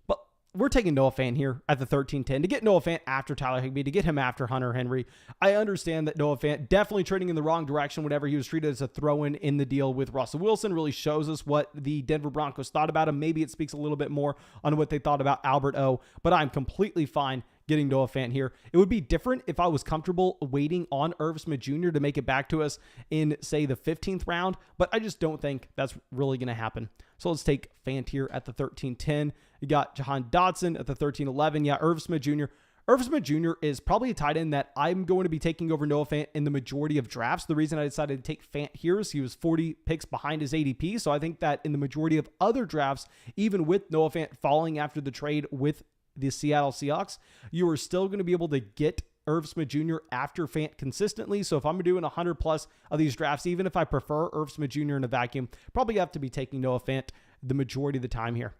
But we're taking Noah Fant here at the 1310 to get Noah Fant after Tyler Higbee, to get him after Hunter Henry. I understand that Noah Fant definitely trading in the wrong direction whenever he was treated as a throw-in in the deal with Russell Wilson. Really shows us what the Denver Broncos thought about him. Maybe it speaks a little bit more on what they thought about Albert O, but I'm completely fine getting Noah Fant here. It would be different if I was comfortable waiting on Irv Smith Jr. to make it back to us in, say, the 15th round, but I just don't think that's really going to happen. So let's take Fant here at the 1310. You got Jahan Dotson at the 1311. Yeah, Irv Smith Jr. Irv Smith Jr. is probably a tight end that I'm going to be taking over Noah Fant in the majority of drafts. The reason I decided to take Fant here is he was 40 picks behind his ADP, so I think that in the majority of other drafts, even with Noah Fant falling after the trade with the Seattle Seahawks, you are still going to be able to get Irv Smith Jr. after Fant consistently. So if I'm doing 100 plus of these drafts, even if I prefer Irv Smith Jr. in a vacuum, probably have to be taking Noah Fant the majority of the time here.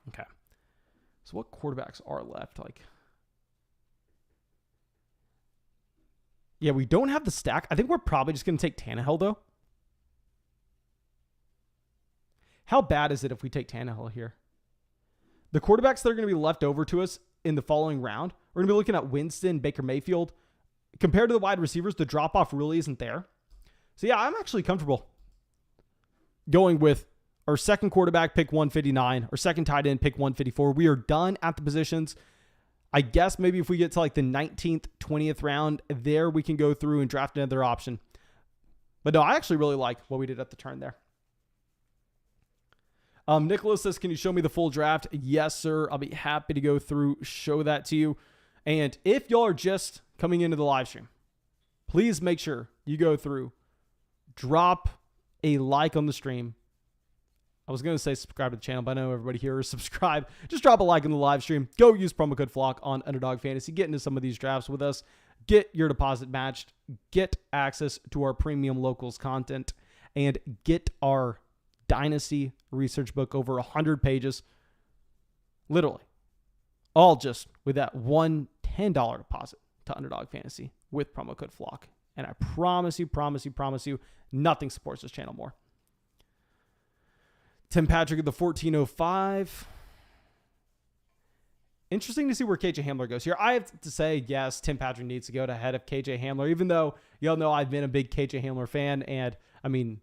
Okay. So what quarterbacks are left? Yeah, we don't have the stack. I think we're probably just going to take Tannehill though. How bad is it if we take Tannehill here? The quarterbacks that are going to be left over to us in the following round, we're going to be looking at Winston, Baker Mayfield. Compared to the wide receivers, the drop-off really isn't there. So yeah, I'm actually comfortable going with our second quarterback, pick 159, our second tight end, pick 154. We are done at the positions. I guess maybe if we get to like the 19th, 20th round, there we can go through and draft another option. But no, I actually really like what we did at the turn there. Nicholas says, can you show me the full draft? Yes, sir. I'll be happy to go through, show that to you. And if y'all are just coming into the live stream, please make sure you go through, drop a like on the stream. I was going to say subscribe to the channel, but I know everybody here is subscribed. Just drop a like on the live stream. Go use promo code FLOCK on Underdog Fantasy. Get into some of these drafts with us. Get your deposit matched. Get access to our premium locals content. And get our Dynasty research book, over 100 pages. Literally. All just with that one $10 deposit to Underdog Fantasy with promo code FLOCK. And I promise you, nothing supports this channel more. Tim Patrick at the 1405. Interesting to see where KJ Hamler goes here. I have to say, yes, Tim Patrick needs to go ahead of KJ Hamler, even though y'all know I've been a big KJ Hamler fan. And I mean,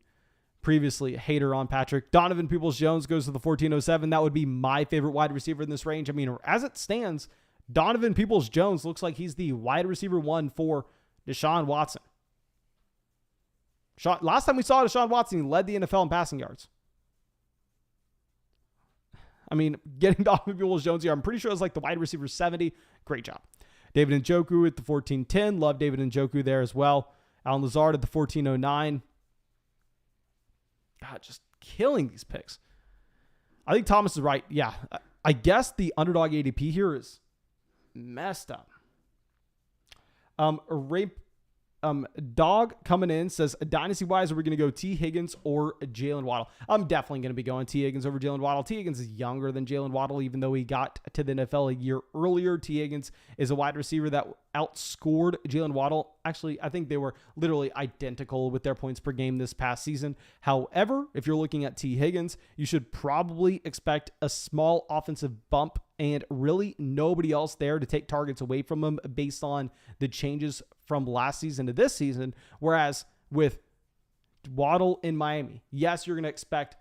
previously a hater on Patrick. Donovan Peoples-Jones goes to the 1407. That would be my favorite wide receiver in this range. I mean, as it stands, Donovan Peoples-Jones looks like he's the wide receiver 1 for Deshaun Watson. Last time we saw Deshaun Watson, he led the NFL in passing yards. I mean, getting Donovan Peoples-Jones here, I'm pretty sure it's like the wide receiver 70. Great job. David Njoku at the 1410. Love David Njoku there as well. Alan Lazard at the 1409. God, just killing these picks. I think Thomas is right. Yeah, I guess the underdog ADP here is messed up. Dog coming in says, dynasty-wise, are we going to go T. Higgins or Jalen Waddle? I'm definitely going to be going T. Higgins over Jalen Waddle. T. Higgins is younger than Jalen Waddle, even though he got to the NFL a year earlier. T. Higgins is a wide receiver that outscored Jalen Waddle. Actually, I think they were literally identical with their points per game this past season. However, if you're looking at T. Higgins, you should probably expect a small offensive bump and really nobody else there to take targets away from him based on the changes from last season to this season. Whereas with Waddle in Miami, yes, you're going to expect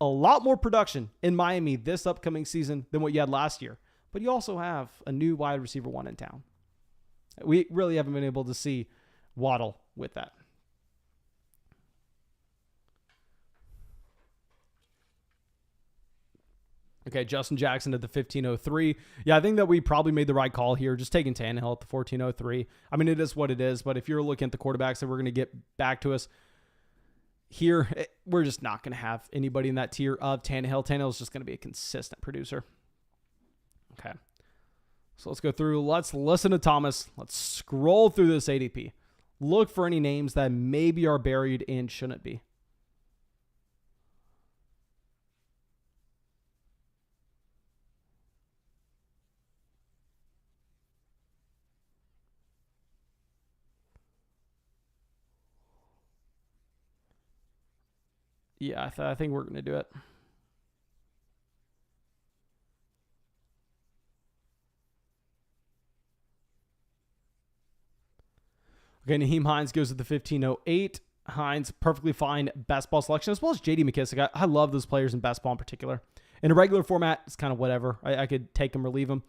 a lot more production in Miami this upcoming season than what you had last year. But you also have a new wide receiver one in town. We really haven't been able to see Waddle with that. Okay, Justin Jackson at the 1503. Yeah, I think that we probably made the right call here, just taking Tannehill at the 1403. I mean, it is what it is, but if you're looking at the quarterbacks that we're going to get back to us here, we're just not going to have anybody in that tier of Tannehill. Tannehill is just going to be a consistent producer. Okay, so let's go through. Let's listen to Thomas. Let's scroll through this ADP. Look for any names that maybe are buried and shouldn't be. Yeah, I think we're going to do it. Okay, Naheem Hines goes to the 1508. Hines, perfectly fine best ball selection, as well as J.D. McKissick. I love those players in best ball in particular. In a regular format, it's kind of whatever. I could take them or leave them.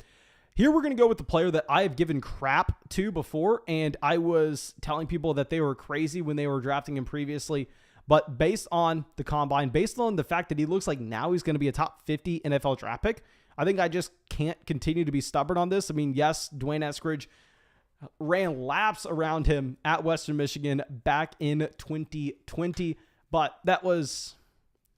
Here we're going to go with the player that I have given crap to before, and I was telling people that they were crazy when they were drafting him previously. But based on the combine, based on the fact that he looks like now he's going to be a top 50 NFL draft pick, I think I just can't continue to be stubborn on this. I mean, yes, Dwayne Eskridge ran laps around him at Western Michigan back in 2020, but that was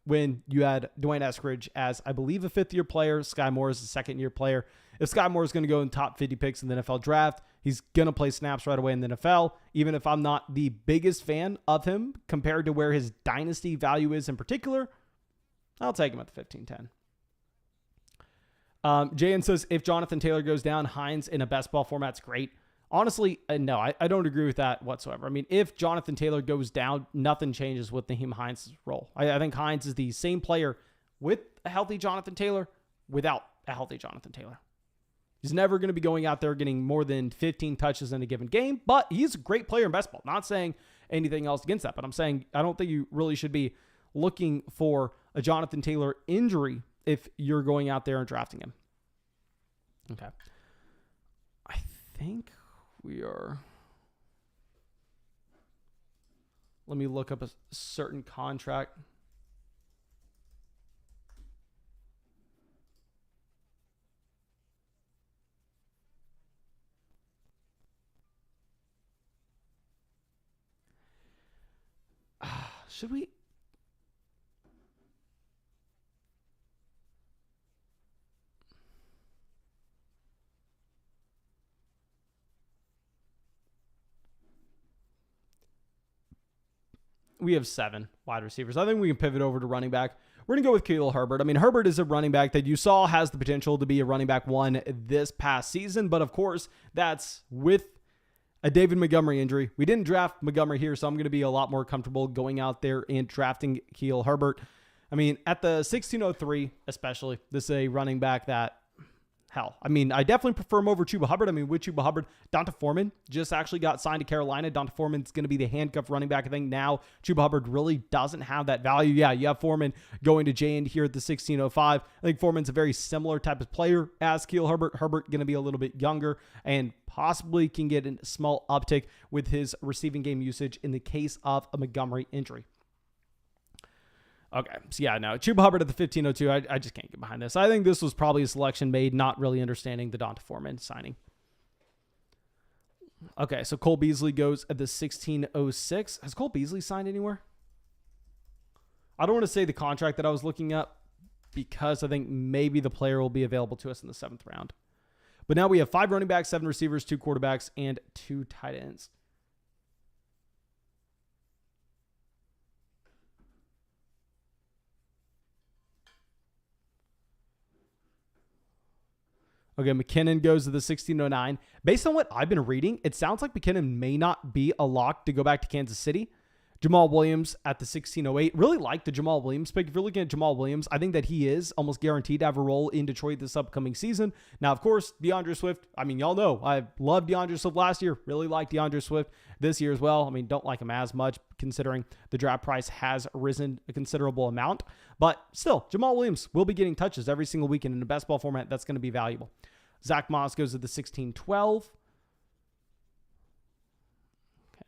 when you had Dwayne Eskridge as, I believe, a fifth-year player. Sky Moore is a second-year player. If Sky Moore is going to go in top 50 picks in the NFL draft, he's going to play snaps right away in the NFL, even if I'm not the biggest fan of him compared to where his dynasty value is in particular. I'll take him at the 15-10. JN says, if Jonathan Taylor goes down, Hines in a best ball format's great. Honestly, no, I don't agree with that whatsoever. I mean, if Jonathan Taylor goes down, nothing changes with Naheem Hines' role. I think Hines is the same player with a healthy Jonathan Taylor without a healthy Jonathan Taylor. He's never going to be going out there getting more than 15 touches in a given game, but he's a great player in best ball. Not saying anything else against that, but I'm saying I don't think you really should be looking for a Jonathan Taylor injury if you're going out there and drafting him. Okay. I think we are... Let me look up a certain contract. Should we? We have 7 wide receivers. I think we can pivot over to running back. We're going to go with Khalil Herbert. I mean, Herbert is a running back that you saw has the potential to be a running back 1 this past season, but of course, that's with a David Montgomery injury. We didn't draft Montgomery here, so I'm going to be a lot more comfortable going out there and drafting Khalil Herbert. I mean, at the 1603 especially, this is a running back that, hell, I mean, I definitely prefer him over Chuba Hubbard. I mean, with Chuba Hubbard, Donta Foreman just actually got signed to Carolina. Donta Foreman's going to be the handcuff running back. I think now Chuba Hubbard really doesn't have that value. Yeah, you have Foreman going to J-End here at the 1605. I think Foreman's a very similar type of player as Khalil Herbert. Herbert going to be a little bit younger and possibly can get a small uptick with his receiving game usage in the case of a Montgomery injury. Okay, so yeah, no, Chuba Hubbard at the 1502, I just can't get behind this. I think this was probably a selection made not really understanding the Donta Foreman signing. Okay, so Cole Beasley goes at the 1606. Has Cole Beasley signed anywhere? I don't want to say the contract that I was looking up because I think maybe the player will be available to us in the 7th round. But now we have 5 running backs, 7 receivers, 2 quarterbacks, and 2 tight ends. Okay, McKinnon goes to the 1609. Based on what I've been reading, it sounds like McKinnon may not be a lock to go back to Kansas City. Jamal Williams at the 1608. Really like the Jamal Williams pick. If you're looking at Jamal Williams, I think that he is almost guaranteed to have a role in Detroit this upcoming season. Now, of course, DeAndre Swift. I mean, y'all know I loved DeAndre Swift last year. Really like DeAndre Swift this year as well. I mean, don't like him as much considering the draft price has risen a considerable amount. But still, Jamal Williams will be getting touches every single weekend in a best ball format. That's going to be valuable. Zach Moss goes to the 1612.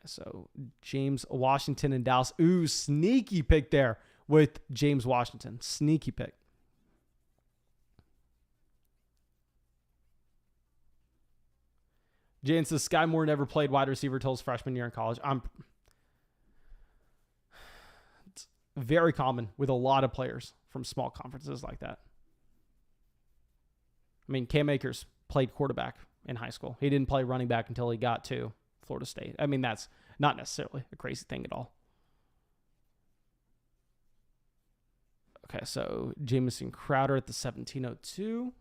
So James Washington and Dallas. Ooh, sneaky pick there with James Washington. Sneaky pick. Jane says Sky Moore never played wide receiver till his freshman year in college. It's very common with a lot of players from small conferences like that. I mean, Cam Akers played quarterback in high school. He didn't play running back until he got to Florida State. I mean, that's not necessarily a crazy thing at all. Okay, so Jamison Crowder at the 1702.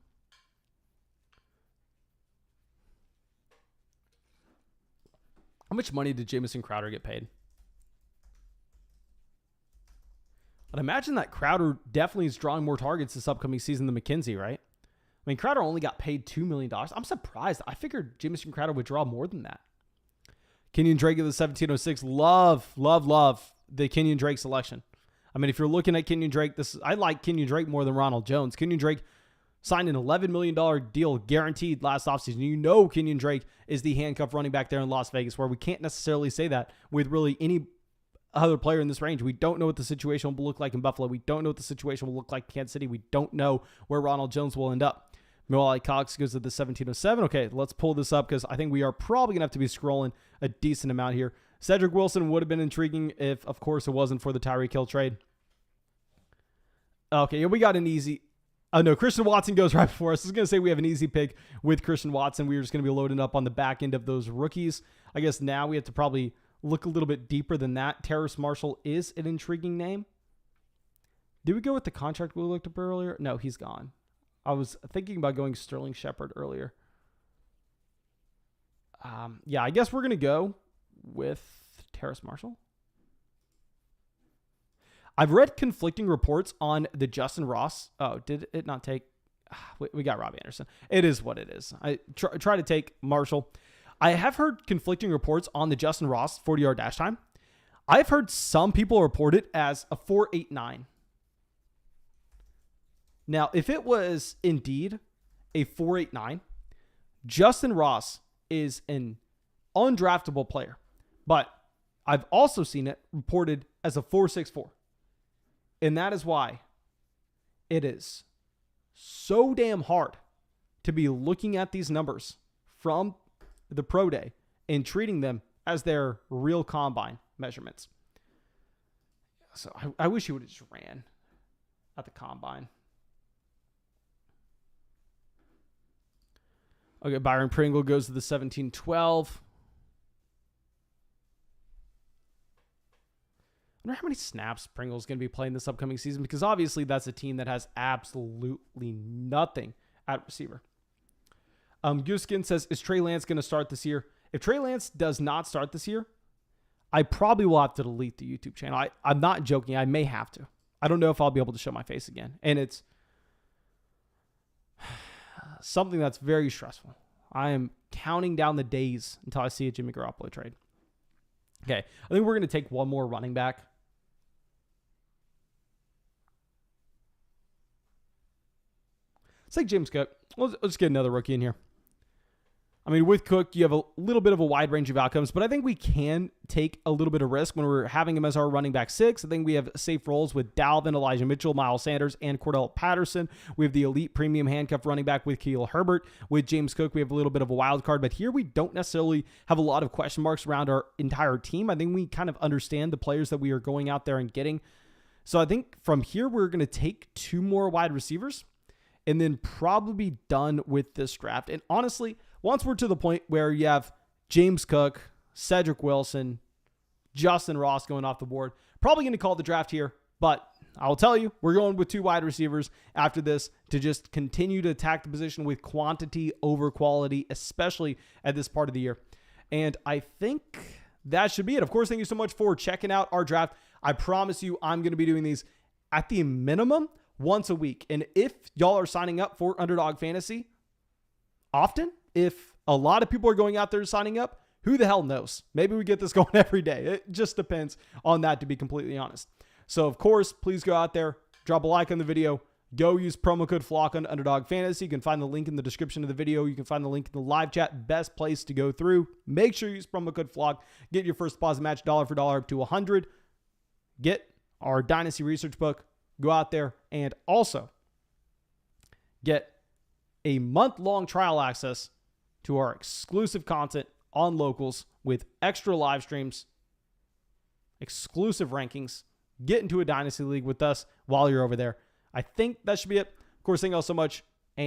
How much money did Jamison Crowder get paid? I'd imagine that Crowder definitely is drawing more targets this upcoming season than McKenzie, right? I mean, Crowder only got paid $2 million. I'm surprised. I figured Jamison Crowder would draw more than that. Kenyon Drake at the 1706. Love the Kenyon Drake selection. I mean, if you're looking at Kenyon Drake, I like Kenyon Drake more than Ronald Jones. Kenyon Drake signed an $11 million deal guaranteed last offseason. You know Kenyon Drake is the handcuff running back there in Las Vegas, where we can't necessarily say that with really any other player in this range. We don't know what the situation will look like in Buffalo. We don't know what the situation will look like in Kansas City. We don't know where Ronald Jones will end up. Milwaukie Cox goes to the 1707. Okay, let's pull this up because I think we are probably going to have to be scrolling a decent amount here. Cedric Wilson would have been intriguing if, of course, it wasn't for the Tyreek Hill trade. Okay, we got an easy... Oh, no, Christian Watson goes right before us. I was going to say we have an easy pick with Christian Watson. We were just going to be loading up on the back end of those rookies. I guess now we have to probably look a little bit deeper than that. Terrace Marshall is an intriguing name. Did we go with the contract we looked up earlier? No, he's gone. I was thinking about going Sterling Shepard earlier. Yeah, I guess we're going to go with Terrace Marshall. I've read conflicting reports on the Justin Ross. Oh, did it not take? We got Robbie Anderson. It is what it is. I try to take Marshall. I have heard conflicting reports on the Justin Ross 40-yard dash time. I've heard some people report it as a 4.89. Now, if it was indeed a 4.89, Justin Ross is an undraftable player. But I've also seen it reported as a 4.64. And that is why it is so damn hard to be looking at these numbers from the pro day and treating them as their real combine measurements. So I wish he would have just ran at the combine. Okay, Byron Pringle goes to the 1712. I wonder how many snaps Pringle's going to be playing this upcoming season, because obviously that's a team that has absolutely nothing at receiver. Gooskin says, is Trey Lance going to start this year? If Trey Lance does not start this year, I probably will have to delete the YouTube channel. I'm not joking. I may have to. I don't know if I'll be able to show my face again. And it's something that's very stressful. I am counting down the days until I see a Jimmy Garoppolo trade. Okay, I think we're going to take one more running back. Let's take James Cook. Let's get another rookie in here. I mean, with Cook, you have a little bit of a wide range of outcomes, but I think we can take a little bit of risk when we're having him as our running back 6. I think we have safe roles with Dalvin, Elijah Mitchell, Miles Sanders, and Cordell Patterson. We have the elite premium handcuff running back with Khalil Herbert. With James Cook, we have a little bit of a wild card, but here we don't necessarily have a lot of question marks around our entire team. I think we kind of understand the players that we are going out there and getting. So I think from here, we're going to take 2 more wide receivers and then probably be done with this draft. And honestly, once we're to the point where you have James Cook, Cedric Wilson, Justin Ross going off the board, probably going to call the draft here. But I'll tell you, we're going with 2 wide receivers after this to just continue to attack the position with quantity over quality, especially at this part of the year. And I think that should be it. Of course, thank you so much for checking out our draft. I promise you, I'm going to be doing these at the minimum once a week. And if y'all are signing up for Underdog Fantasy often, if a lot of people are going out there signing up, who the hell knows? Maybe we get this going every day. It just depends on that, to be completely honest. So, of course, please go out there, drop a like on the video, go use promo code FLOCK on Underdog Fantasy. You can find the link in the description of the video. You can find the link in the live chat. Best place to go through. Make sure you use promo code FLOCK. Get your first deposit match dollar for dollar up to 100. Get our Dynasty Research book. Go out there and also get a month-long trial access to our exclusive content on Locals with extra live streams, exclusive rankings. Get into a Dynasty League with us while you're over there. I think that should be it. Of course, thank you all so much